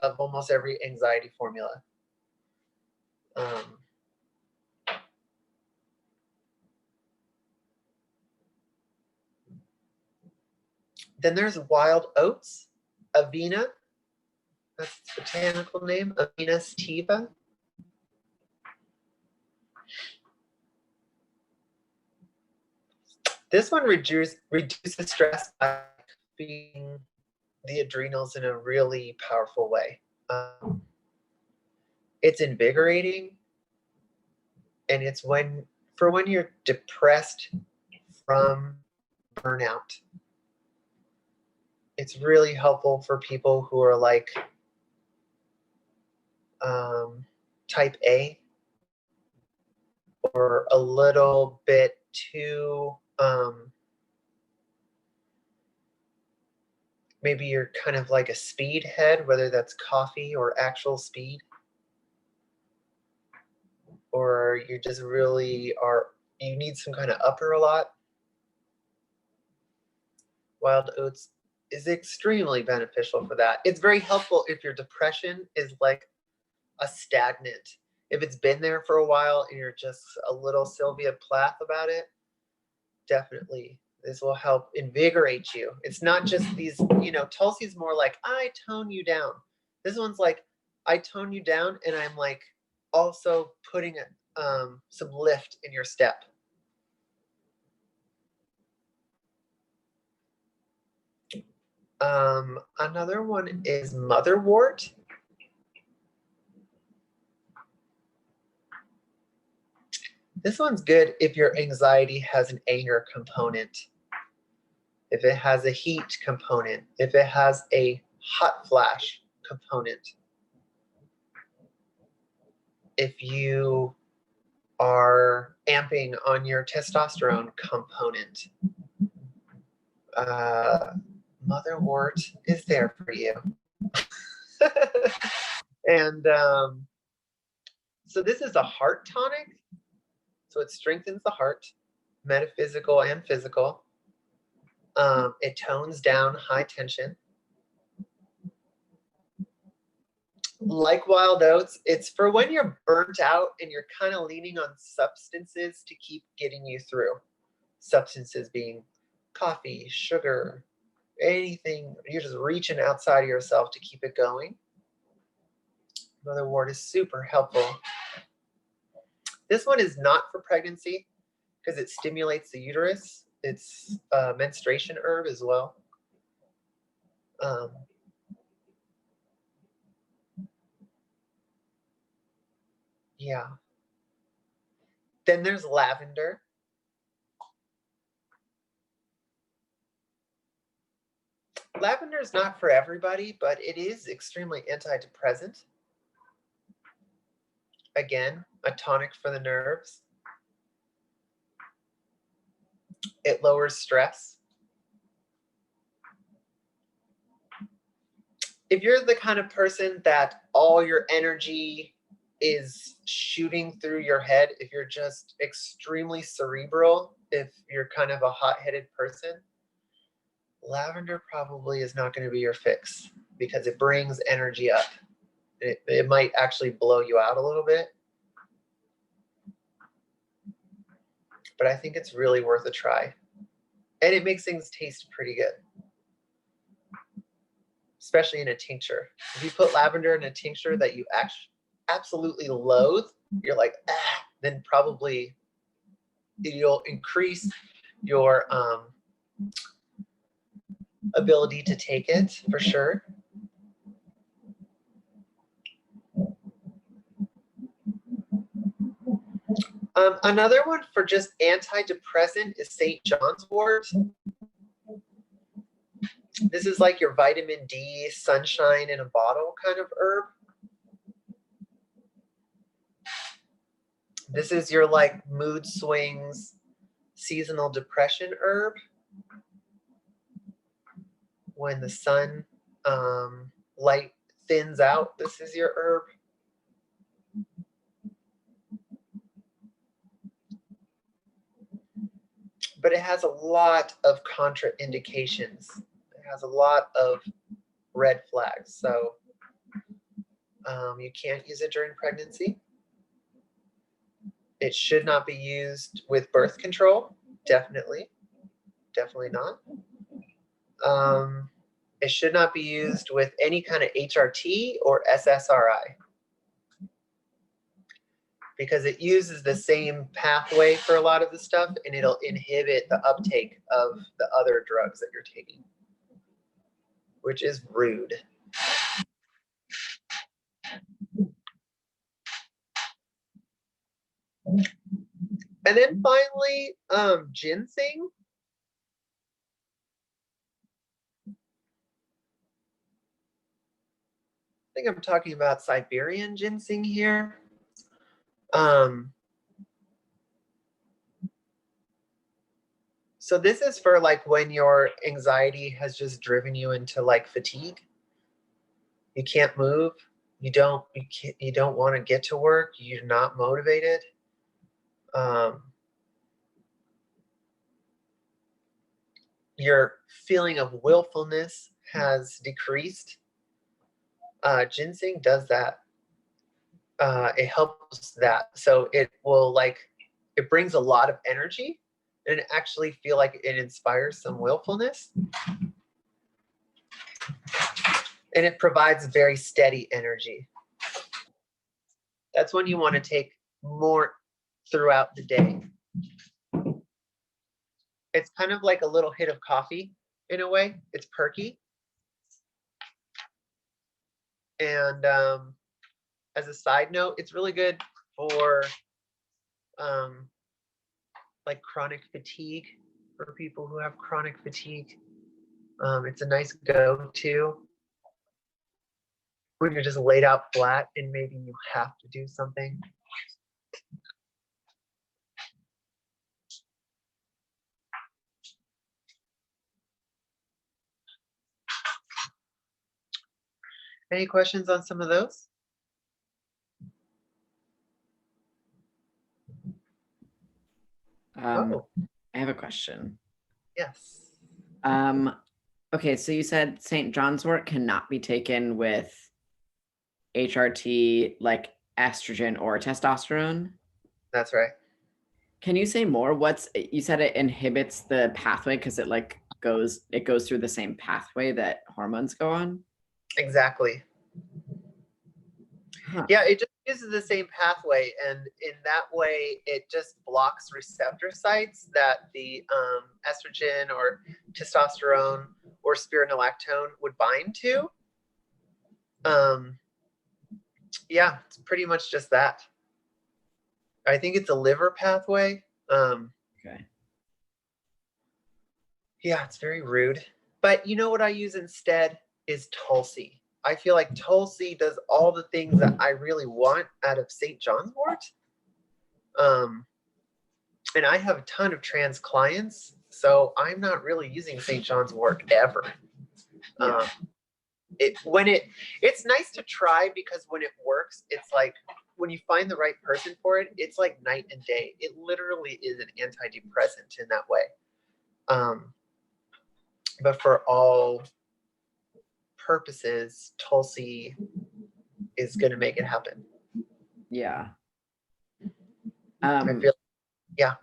[SPEAKER 2] of almost every anxiety formula. Then there's wild oats, Avena. That's its botanical name, Avena sativa. This one reduces stress by feeding the adrenals in a really powerful way. It's invigorating, and it's when you're depressed from burnout. It's really helpful for people who are like type A, or a little bit too maybe you're kind of like a speed head, whether that's coffee or actual speed, or you just really you need some kind of upper a lot. Wild oats is extremely beneficial for that. It's very helpful if your depression is like a stagnant. If it's been there for a while and you're just a little Sylvia Plath about it, definitely this will help invigorate you. It's not just these, Tulsi's more like, I tone you down. This one's like, I tone you down, and I'm like also putting some lift in your step. Another one is motherwort. This one's good if your anxiety has an anger component, if it has a heat component, if it has a hot flash component, if you are amping on your testosterone component. Motherwort is there for you. And so this is a heart tonic. So it strengthens the heart, metaphysical and physical. It tones down high tension. Like wild oats, it's for when you're burnt out and you're kind of leaning on substances to keep getting you through. Substances being coffee, sugar, anything. You're just reaching outside of yourself to keep it going. Motherwort is super helpful. This one is not for pregnancy because it stimulates the uterus. It's a menstruation herb as well. Yeah. Then there's lavender. Lavender is not for everybody, but it is extremely antidepressant. Again, a tonic for the nerves. It lowers stress. If you're the kind of person that all your energy is shooting through your head, if you're just extremely cerebral, if you're kind of a hot-headed person, lavender probably is not going to be your fix because it brings energy up. It might actually blow you out a little bit. But I think it's really worth a try. And it makes things taste pretty good. Especially in a tincture. If you put lavender in a tincture that you absolutely loathe, you're like, then probably you'll increase your ability to take it for sure. Another one for just antidepressant is St. John's wort. This is like your vitamin D, sunshine in a bottle kind of herb. This is your like mood swings, seasonal depression herb. When the sun light thins out, this is your herb. But it has a lot of contraindications. It has a lot of red flags. So you can't use it during pregnancy. It should not be used with birth control. Definitely not. It should not be used with any kind of HRT or SSRI because it uses the same pathway for a lot of the stuff and it'll inhibit the uptake of the other drugs that you're taking, which is rude. And then finally, ginseng. I think I'm talking about Siberian ginseng here. So this is for like when your anxiety has just driven you into like fatigue. You can't move. You don't want to get to work. You're not motivated. Your feeling of willfulness has decreased. Ginseng does that. It helps that. So it will it brings a lot of energy and actually feel like it inspires some willfulness. And it provides very steady energy. That's when you want to take more throughout the day. It's kind of like a little hit of coffee in a way. It's perky. And as a side note, it's really good for like chronic fatigue, for people who have chronic fatigue. It's a nice go-to when you're just laid out flat and maybe you have to do something. Any questions on some of those?
[SPEAKER 1] I have a question.
[SPEAKER 2] Yes.
[SPEAKER 1] Okay, so you said St. John's wort cannot be taken with HRT, like estrogen or testosterone?
[SPEAKER 2] That's right.
[SPEAKER 1] Can you say more? You said it inhibits the pathway because it like goes through the same pathway that hormones go on?
[SPEAKER 2] Exactly.
[SPEAKER 1] Huh.
[SPEAKER 2] Yeah, it just uses the same pathway, and in that way, it just blocks receptor sites that the estrogen or testosterone or spironolactone would bind to. Yeah, it's pretty much just that. I think it's a liver pathway.
[SPEAKER 1] Okay.
[SPEAKER 2] Yeah, it's very rude. But you know what I use instead is Tulsi. I feel like Tulsi does all the things that I really want out of St. John's wort. And I have a ton of trans clients, so I'm not really using St. John's wort ever.
[SPEAKER 1] Yeah.
[SPEAKER 2] It's nice to try, because when it works, it's like when you find the right person for it, it's like night and day. It literally is an antidepressant in that way. But for all purposes, Tulsi is going to make it happen.
[SPEAKER 1] Yeah.
[SPEAKER 2] I feel, yeah.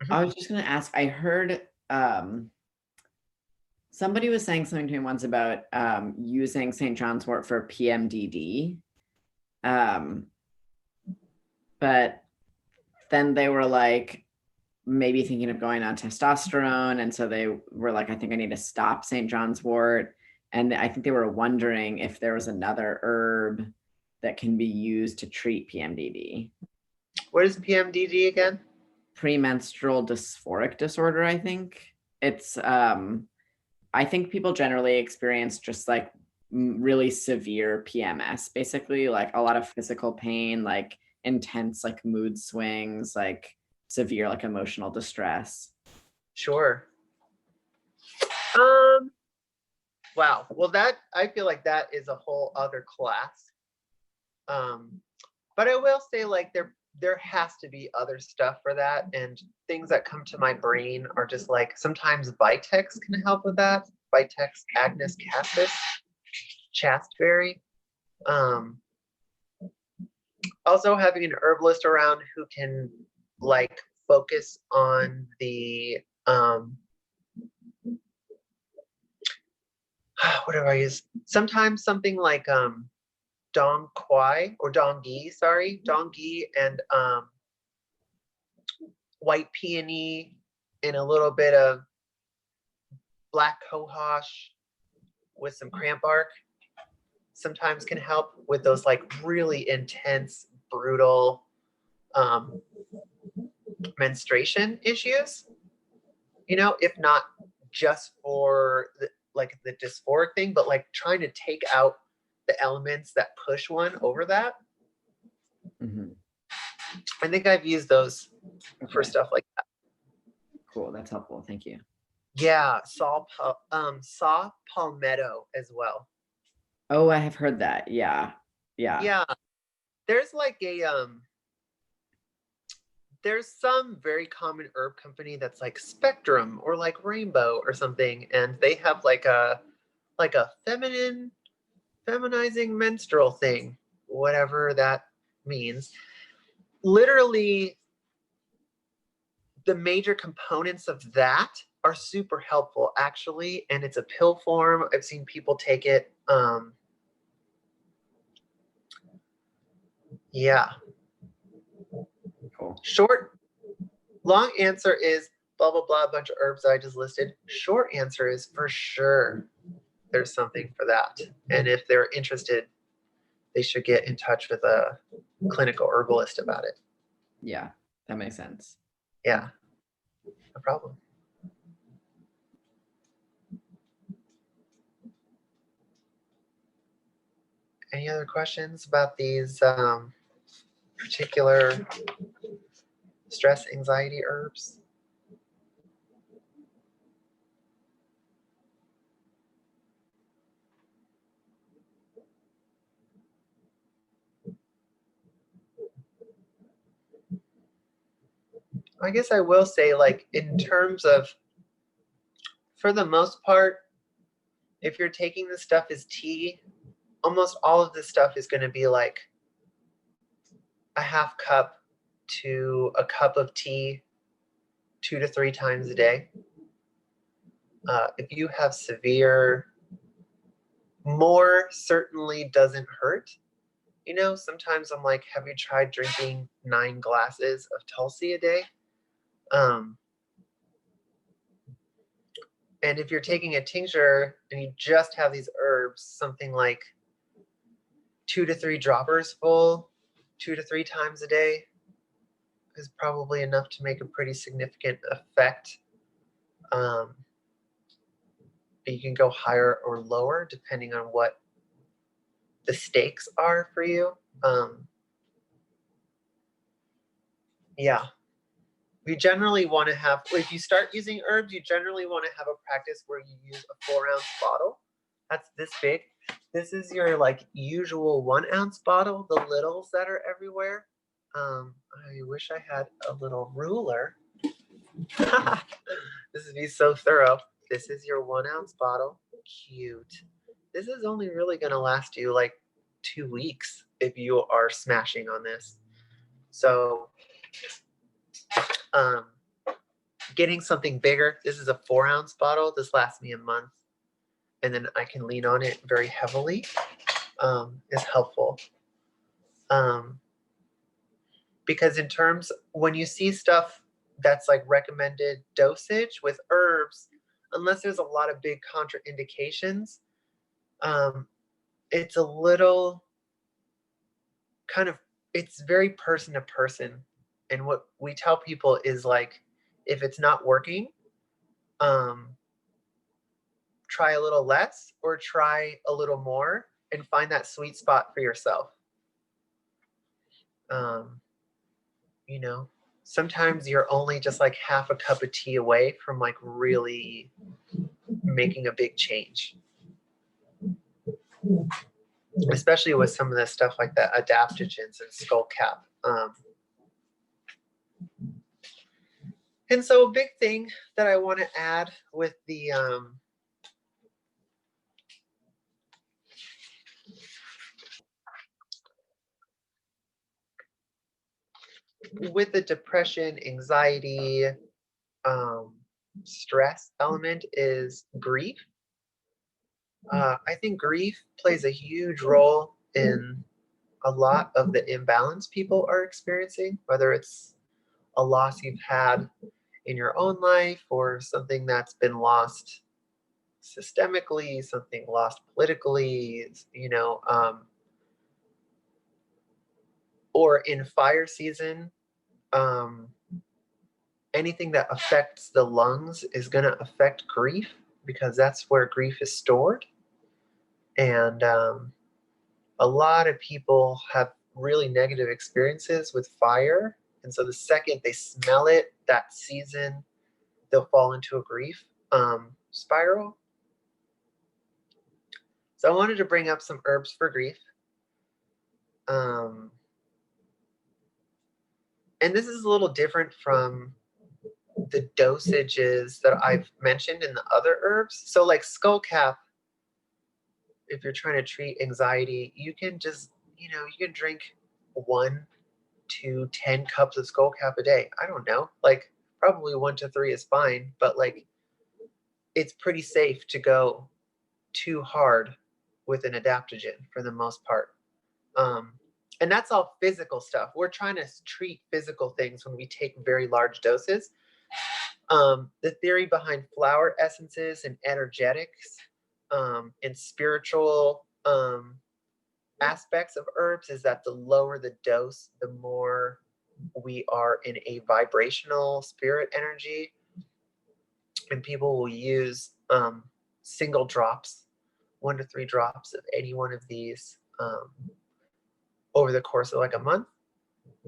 [SPEAKER 1] I was just going to ask, I heard somebody was saying something to me once about using St. John's wort for PMDD. But then they were like maybe thinking of going on testosterone. And so they were like, I think I need to stop St. John's wort. And I think they were wondering if there was another herb that can be used to treat PMDD.
[SPEAKER 2] What is PMDD again?
[SPEAKER 1] Premenstrual dysphoric disorder, I think. It's, I think people generally experience just like really severe PMS, basically, like a lot of physical pain, like intense like mood swings, like severe like emotional distress.
[SPEAKER 2] Sure. Wow. Well, that, I feel like that is a whole other class. But I will say, like, there has to be other stuff for that, and things that come to my brain are just like sometimes Vitex can help with that. Vitex agnus cassis, chastberry. Also having an herbalist around who can like focus on the what do I use? Sometimes something like dong quai or dong ghee, dong ghee and white peony and a little bit of black cohosh with some cramp bark sometimes can help with those like really intense, brutal menstruation issues. You know, if not just for the dysphoric thing, but like trying to take out the elements that push one over that.
[SPEAKER 1] Mm-hmm.
[SPEAKER 2] I think I've used those for stuff like that.
[SPEAKER 1] Cool, that's helpful. Thank you.
[SPEAKER 2] Yeah, saw palmetto as well.
[SPEAKER 1] Oh, I have heard that. Yeah.
[SPEAKER 2] There's like there's some very common herb company that's like Spectrum or like Rainbow or something, and they have like a feminizing menstrual thing, whatever that means. Literally, the major components of that are super helpful, actually, and it's a pill form. I've seen people take it. Yeah.
[SPEAKER 1] Cool.
[SPEAKER 2] Long answer is blah, blah, blah, a bunch of herbs I just listed. Short answer is for sure there's something for that. And if they're interested, they should get in touch with a clinical herbalist about it.
[SPEAKER 1] Yeah, that makes sense.
[SPEAKER 2] Yeah, no problem. Any other questions about these particular stress, anxiety herbs? I guess I will say, like, in terms of, for the most part, if you're taking this stuff as tea, almost all of this stuff is going to be like a half cup to a cup of tea 2 to 3 times a day. If you have severe, more certainly doesn't hurt. You know, sometimes I'm like, have you tried drinking 9 glasses of Tulsi a day? And if you're taking a tincture and you just have these herbs, something like 2 to 3 droppers full, 2 to 3 times a day is probably enough to make a pretty significant effect. You can go higher or lower depending on what the stakes are for you. Yeah. We generally want to have, if you start using herbs, you generally want to have a practice where you use a 4-ounce bottle. That's this big. This is your like usual 1-ounce bottle, the littles that are everywhere. I wish I had a little ruler. This would be so thorough. This is your 1-ounce bottle. Cute. This is only really going to last you like 2 weeks if you are smashing on this. So getting something bigger, this is a 4-ounce bottle. This lasts me a month. And then I can lean on it very heavily, is helpful. Because in terms, when you see stuff that's like recommended dosage with herbs, unless there's a lot of big contraindications, it's a little kind of, it's very person to person. And what we tell people is like, if it's not working, try a little less or try a little more and find that sweet spot for yourself. You know, sometimes you're only just like half a cup of tea away from like really making a big change. Especially with some of the stuff like the adaptogens and skull cap. And so a big thing that I want to add with the depression, anxiety, stress element is grief. I think grief plays a huge role in a lot of the imbalance people are experiencing, whether it's a loss you've had in your own life or something that's been lost systemically, something lost politically, you know, or in fire season, anything that affects the lungs is going to affect grief because that's where grief is stored. And a lot of people have really negative experiences with fire. And so the second they smell it that season, they'll fall into a grief spiral. So I wanted to bring up some herbs for grief. And this is a little different from the dosages that I've mentioned in the other herbs. So like skullcap, if you're trying to treat anxiety, you can just, you know, you can drink 1 to 10 cups of skullcap a day. I don't know, like probably 1 to 3 is fine, but like it's pretty safe to go too hard with an adaptogen for the most part. And that's all physical stuff. We're trying to treat physical things when we take very large doses. The theory behind flower essences and energetics and spiritual aspects of herbs is that the lower the dose, the more we are in a vibrational spirit energy. And people will use single drops, 1 to 3 drops of any one of these over the course of like a month.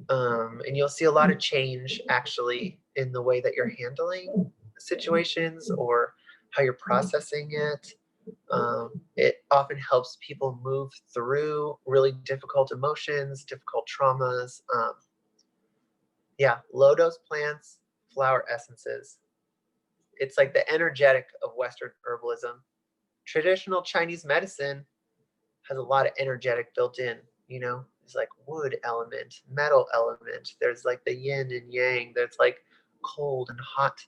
[SPEAKER 2] And you'll see a lot of change actually in the way that you're handling situations or how you're processing it. It often helps people move through really difficult emotions, difficult traumas. Yeah, low dose plants, flower essences. It's like the energetic of Western herbalism. Traditional Chinese medicine has a lot of energetic built in, you know, there's like wood element, metal element, there's like the yin and yang, there's like cold and hot.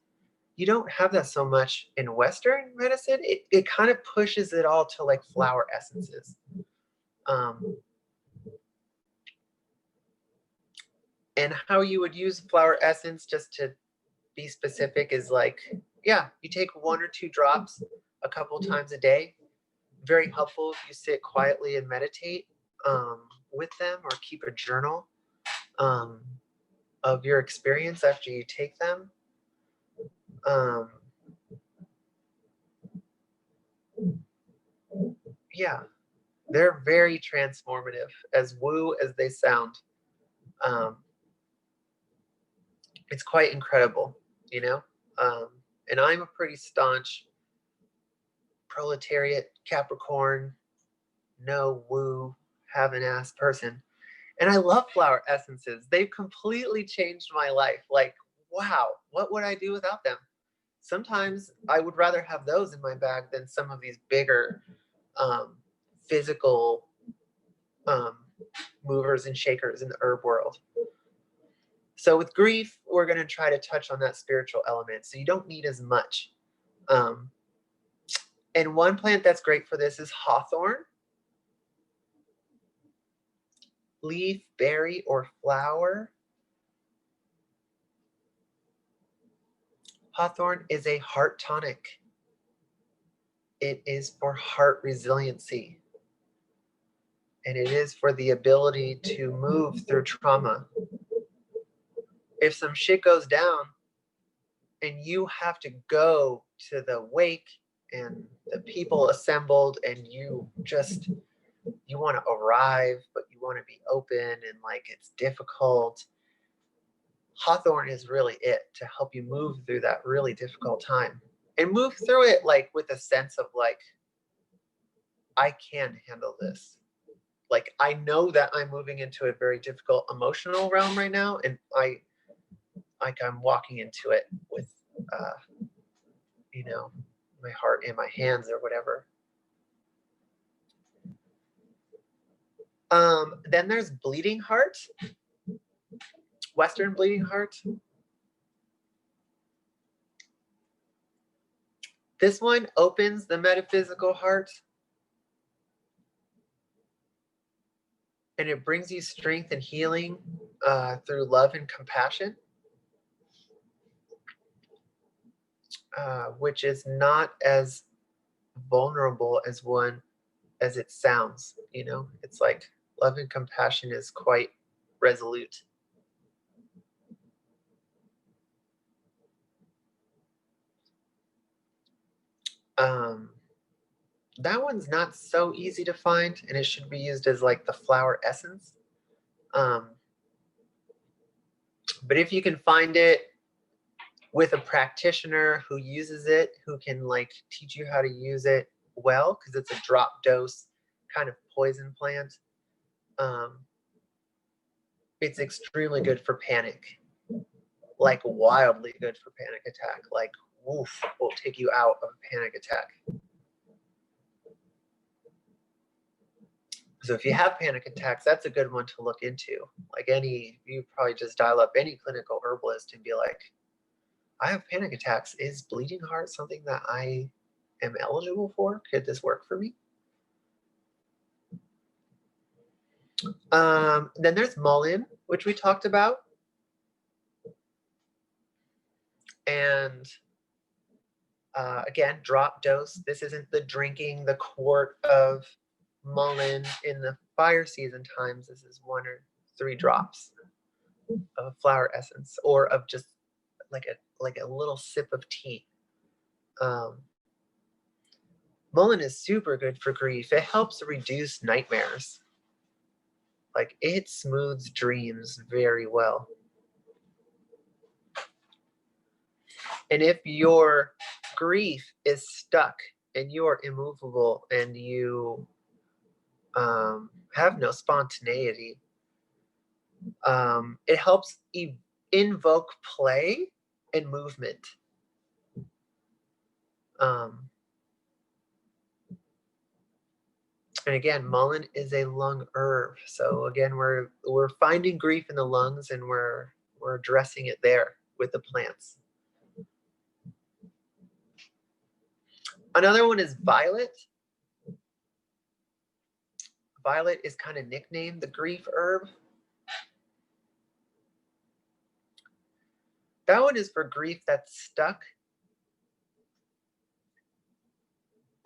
[SPEAKER 2] You don't have that so much in Western medicine. It kind of pushes it all to like flower essences. And how you would use flower essence, just to be specific, is like, yeah, you take 1 or 2 drops a couple times a day. Very helpful if you sit quietly and meditate with them, or keep a journal of your experience after you take them. Yeah, they're very transformative, as woo as they sound. It's quite incredible, you know? And I'm a pretty staunch proletariat, Capricorn, no woo, having ass person. And I love flower essences. They've completely changed my life. Like, wow, what would I do without them? Sometimes I would rather have those in my bag than some of these bigger physical movers and shakers in the herb world. So with grief, we're going to try to touch on that spiritual element. So you don't need as much. And one plant that's great for this is hawthorn. Leaf, berry, or flower. Hawthorn is a heart tonic. It is for heart resiliency. And it is for the ability to move through trauma. If some shit goes down and you have to go to the wake and the people assembled, and you want to arrive, but you want to be open, and like it's difficult, hawthorn is really it to help you move through that really difficult time, and move through it like with a sense of like, I can handle this. Like, I know that I'm moving into a very difficult emotional realm right now, and I'm walking into it with my heart in my hands or whatever. Then there's bleeding heart, Western bleeding heart. This one opens the metaphysical heart, and it brings you strength and healing through love and compassion, which is not as vulnerable as it sounds. It's like love and compassion is quite resolute. That one's not so easy to find, and it should be used as like the flower essence. But if you can find it with a practitioner who uses it, who can like teach you how to use it well, because it's a drop dose kind of poison plant, it's extremely good for panic, like wildly good for panic attack. Like, woof, will take you out of a panic attack. So if you have panic attacks, that's a good one to look into. Like you probably just dial up any clinical herbalist and be like, I have panic attacks. Is bleeding heart something that I am eligible for? Could this work for me? Then there's mullein, which we talked about. And again, drop dose. This isn't the drinking the quart of mullein in the fire season times. This is 1 or 3 drops of flower essence, or of just like a little sip of tea. Mullein is super good for grief. It helps reduce nightmares. Like, it smooths dreams very well. And if your grief is stuck and you are immovable and you have no spontaneity, it helps invoke play and movement. And again, mullein is a lung herb. So again, we're finding grief in the lungs, and we're addressing it there with the plants. Another one is violet. Violet is kind of nicknamed the grief herb. That one is for grief that's stuck.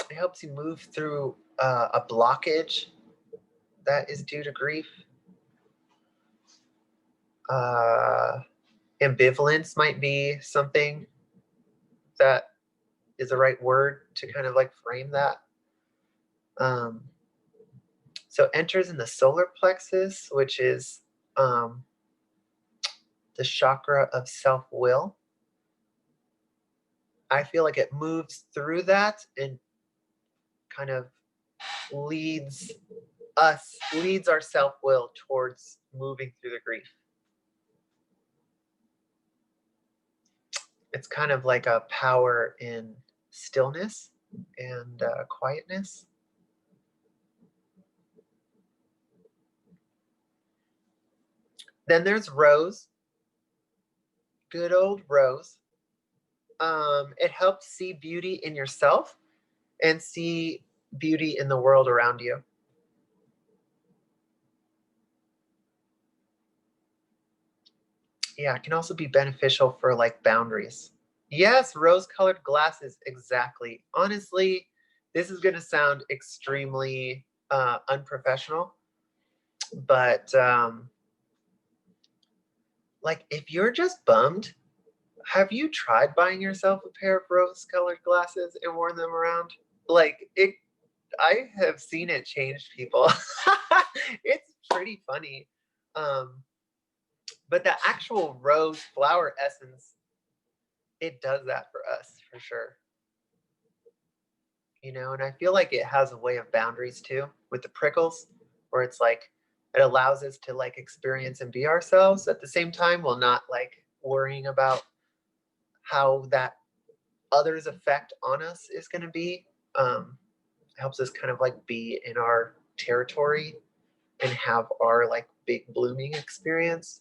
[SPEAKER 2] It helps you move through a blockage that is due to grief. Ambivalence might be something that is the right word to kind of like frame that. So enters in the solar plexus, which is the chakra of self-will. I feel like it moves through that and kind of leads our self-will towards moving through the grief. It's kind of like a power in stillness and quietness. Then there's rose. Good old rose. It helps see beauty in yourself and see beauty in the world around you. Yeah, it can also be beneficial for like boundaries. Yes, rose-colored glasses, exactly. Honestly, this is going to sound extremely unprofessional, but like if you're just bummed, have you tried buying yourself a pair of rose-colored glasses and worn them around? Like I have seen it change people. It's pretty funny. But the actual rose flower essence, it does that for us for sure. You know, and I feel like it has a way of boundaries too with the prickles, where it's like it allows us to like experience and be ourselves at the same time while not like worrying about how that others' effect on us is going to be. Helps us kind of like be in our territory and have our like big blooming experience.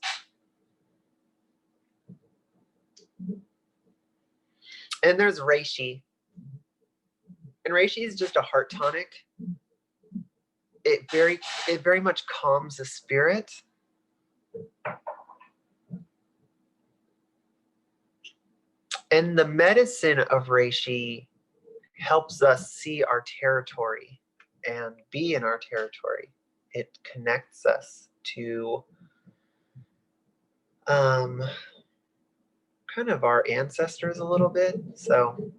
[SPEAKER 2] And there's reishi. And reishi is just a heart tonic. It very much calms the spirit. And the medicine of reishi helps us see our territory and be in our territory. It connects us to kind of our ancestors a little bit. So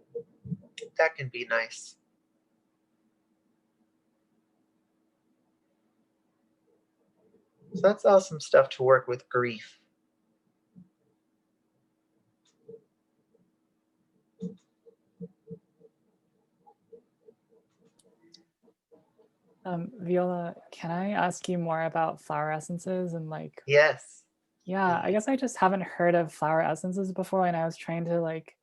[SPEAKER 2] that can be nice. So that's awesome stuff to work with grief.
[SPEAKER 3] Viola, can I ask you more about flower essences and like?
[SPEAKER 2] Yes.
[SPEAKER 3] Yeah, I guess I just haven't heard of flower essences before, and I was trying to like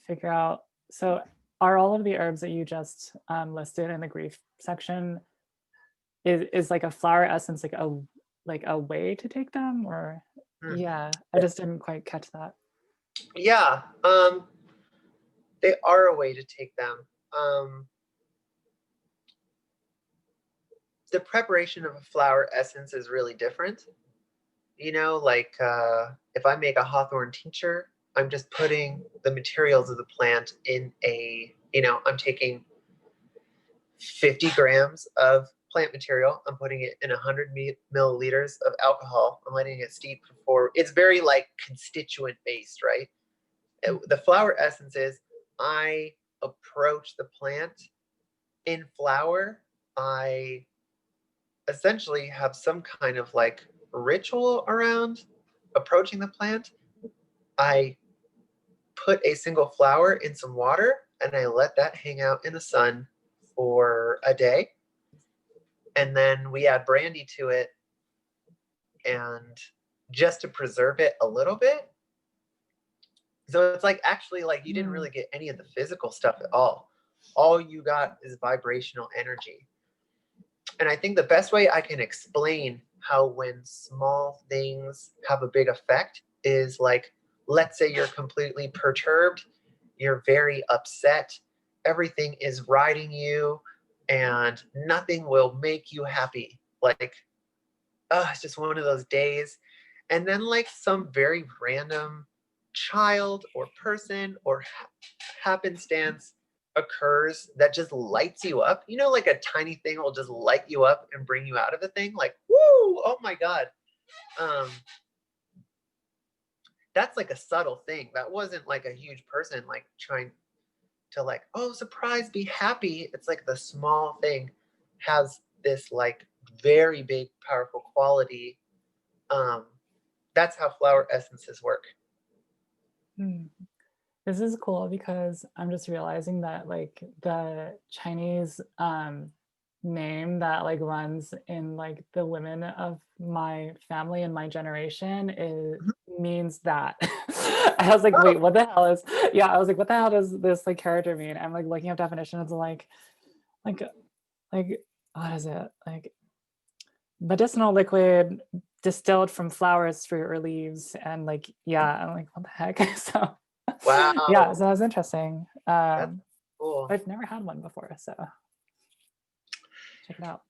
[SPEAKER 3] figure out. So, are all of the herbs that you just listed in the grief section is like a flower essence like a way to take them, or yeah, I just didn't quite catch that.
[SPEAKER 2] Yeah, they are a way to take them. The preparation of a flower essence is really different. You know, like if I make a hawthorn tincture, I'm just putting the materials of the plant in a, I'm taking 50 grams of plant material. I'm putting it in 100 milliliters of alcohol. I'm letting it steep for, it's very like constituent based, right? The flower essence is I approach the plant in flower. I essentially have some kind of like ritual around approaching the plant. I put a single flower in some water and I let that hang out in the sun for a day. And then we add brandy to it, and just to preserve it a little bit. So it's like actually like you didn't really get any of the physical stuff at all. All you got is vibrational energy. And I think the best way I can explain how when small things have a big effect is like let's say you're completely perturbed, you're very upset, everything is riding you, and nothing will make you happy. Like, oh, it's just one of those days. And then like some very random child or person or happenstance occurs that just lights you up. You know, like a tiny thing will just light you up and bring you out of a thing. Like, woo, oh my God. That's like a subtle thing. That wasn't like a huge person like trying to like, oh, surprise, be happy. It's like the small thing has this like very big, powerful quality. That's how flower essences work.
[SPEAKER 3] This is cool because I'm just realizing that like the Chinese name that like runs in like the women of my family and my generation is means that. I was like, wait, what the hell is, yeah, I was like, what the hell does this like character mean? I'm like looking up definitions like like what is it? Like medicinal liquid distilled from flowers, fruit, or leaves. And like, yeah, I'm like, what the heck? So
[SPEAKER 2] Wow.
[SPEAKER 3] yeah, so that's interesting.
[SPEAKER 2] That's cool.
[SPEAKER 3] I've never had one before, so check it out.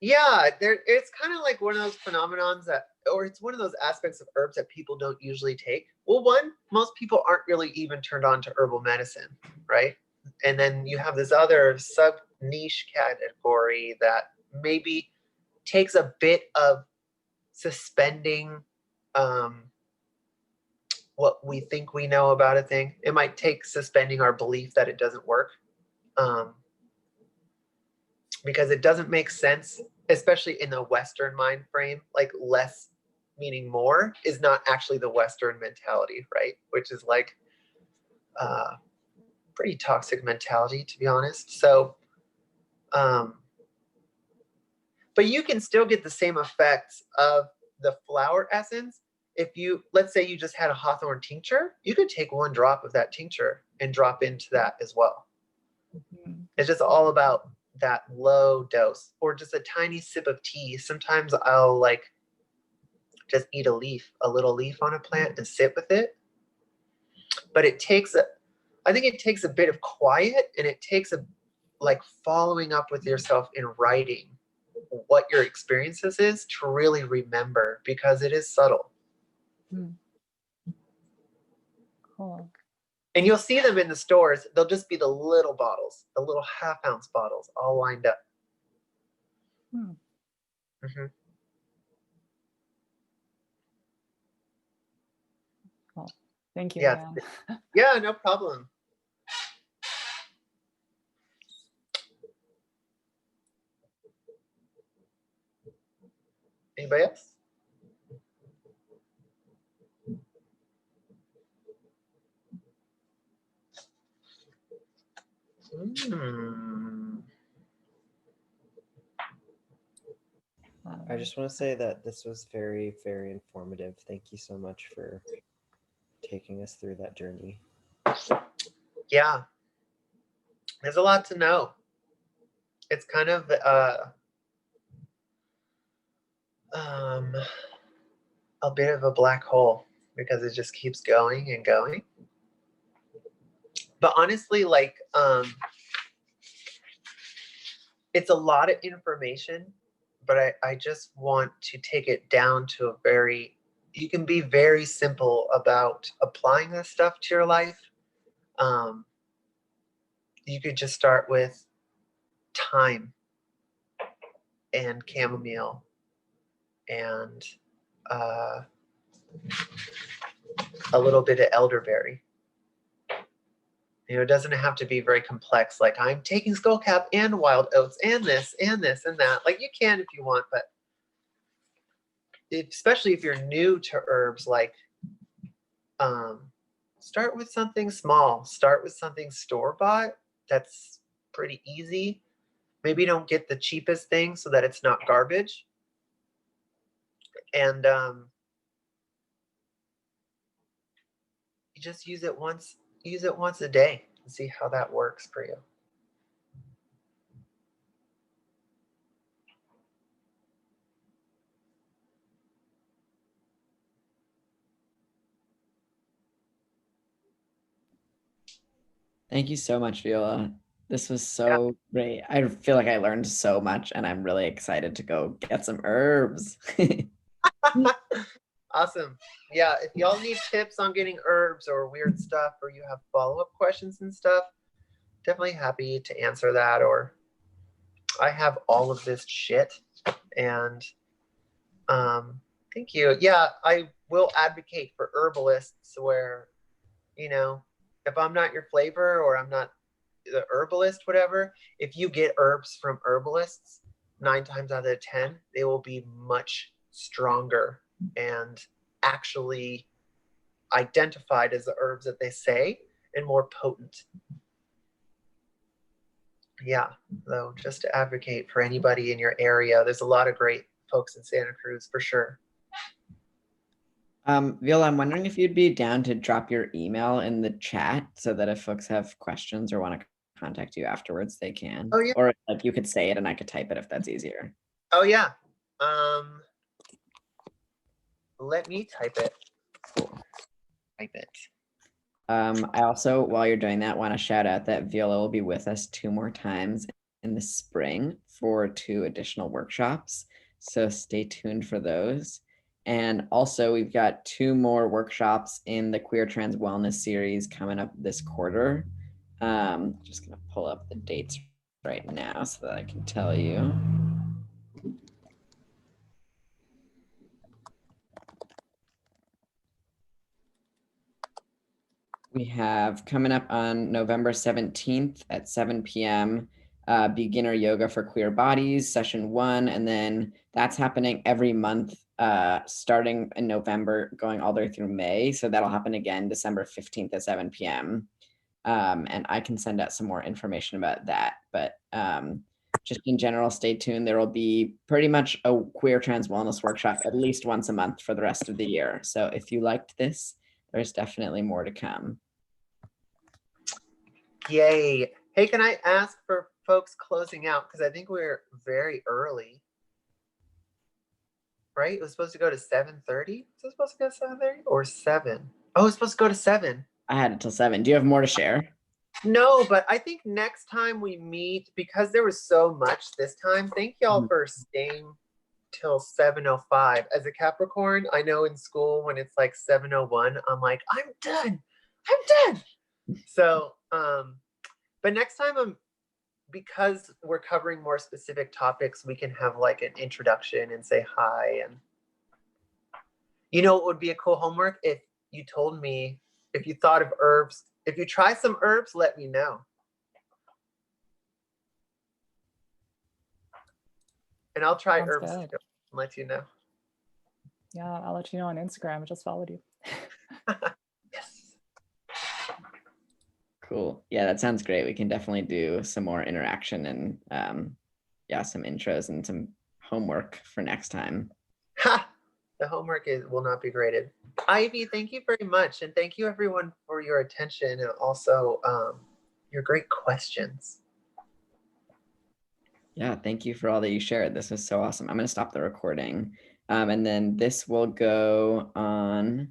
[SPEAKER 2] Yeah, it's kind of like one of those phenomenons that, or it's one of those aspects of herbs that people don't usually take. Well, one, most people aren't really even turned on to herbal medicine, right? And then you have this other sub niche category that maybe takes a bit of suspending what we think we know about a thing. It might take suspending our belief that it doesn't work. Because it doesn't make sense, especially in the Western mind frame. Like less meaning more is not actually the Western mentality, right? Which is like pretty toxic mentality, to be honest. So, but you can still get the same effects of the flower essence. If you, let's say you just had a hawthorn tincture, you could take one drop of that tincture and drop into that as well. It's just all about that low dose, or just a tiny sip of tea. Sometimes I'll like just eat a little leaf on a plant and sit with it. But I think it takes a bit of quiet, and it takes a like following up with yourself in writing what your experiences is to really remember, because it is subtle.
[SPEAKER 3] Cool.
[SPEAKER 2] And you'll see them in the stores. They'll just be the little bottles, the little half-ounce bottles, all lined up.
[SPEAKER 3] Cool. Thank you.
[SPEAKER 2] Yeah. Yeah, no problem. Anybody else?
[SPEAKER 4] I just want to say that this was very, very informative. Thank you so much for taking us through that journey.
[SPEAKER 2] Yeah. There's a lot to know. It's kind of a bit of a black hole, because it just keeps going and going. But honestly, like it's a lot of information, but I just want to take it down to you can be very simple about applying this stuff to your life. You could just start with thyme and chamomile and a little bit of elderberry. You know, it doesn't have to be very complex, like I'm taking skullcap and wild oats and this and this and that. Like you can if you want, but especially if you're new to herbs, like start with something small. Start with something store-bought that's pretty easy. Maybe don't get the cheapest thing so that it's not garbage. And you just use it once a day and see how that works for you.
[SPEAKER 1] Thank you so much, Viola. This was so great. I feel like I learned so much and I'm really excited to go get some herbs.
[SPEAKER 2] Awesome. Yeah, if y'all need tips on getting herbs or weird stuff, or you have follow-up questions and stuff, definitely happy to answer that. Or I have all of this shit. And thank you. Yeah, I will advocate for herbalists where, you know, if I'm not your flavor or I'm not the herbalist, whatever, if you get herbs from herbalists, 9 times out of 10, they will be much stronger and actually identified as the herbs that they say and more potent. Yeah, so just to advocate for anybody in your area, there's a lot of great folks in Santa Cruz for sure.
[SPEAKER 1] Viola, I'm wondering if you'd be down to drop your email in the chat so that if folks have questions or want to contact you afterwards, they can.
[SPEAKER 2] Oh, yeah.
[SPEAKER 1] Or like you could say it and I could type it if that's easier.
[SPEAKER 2] Oh, yeah. Let me type it.
[SPEAKER 1] Cool.
[SPEAKER 2] Type it.
[SPEAKER 1] I also, while you're doing that, want to shout out that Viola will be with us 2 more times in the spring for 2 additional workshops. So stay tuned for those. And also we've got 2 more workshops in the Queer Trans Wellness series coming up this quarter. Just gonna pull up the dates right now so that I can tell you. We have coming up on November 17th at 7 p.m. Beginner Yoga for Queer Bodies, session 1. And then that's happening every month, starting in November, going all the way through May. So that'll happen again December 15th at 7 p.m. And I can send out some more information about that. But just in general, stay tuned. There will be pretty much a queer trans wellness workshop at least once a month for the rest of the year. So if you liked this, there's definitely more to come.
[SPEAKER 2] Yay. Hey, can I ask for folks closing out? Because I think we're very early. Right? It was supposed to go to 7:30. Was it supposed to go to 7:30 or 7? Oh, it's supposed to go to 7.
[SPEAKER 1] I had it till 7. Do you have more to share?
[SPEAKER 2] No, but I think next time we meet, because there was so much this time, thank y'all for staying till 7:05. As a Capricorn, I know in school when it's like 7:01, I'm like, I'm done. So, but next time because we're covering more specific topics, we can have like an introduction and say hi. And you know, it would be a cool homework if you told me, if you thought of herbs, if you try some herbs, let me know. And I'll try
[SPEAKER 3] Sounds
[SPEAKER 2] herbs
[SPEAKER 3] good.
[SPEAKER 2] too and let you know.
[SPEAKER 3] Yeah, I'll let you know on Instagram. I just followed you.
[SPEAKER 2] Yes.
[SPEAKER 1] Cool. Yeah, that sounds great. We can definitely do some more interaction and yeah, some intros and some homework for next time.
[SPEAKER 2] Ha! The homework will not be graded. Ivy, thank you very much. And thank you everyone for your attention and also your great questions.
[SPEAKER 1] Yeah, thank you for all that you shared. This was so awesome. I'm going to stop the recording. And then this will go on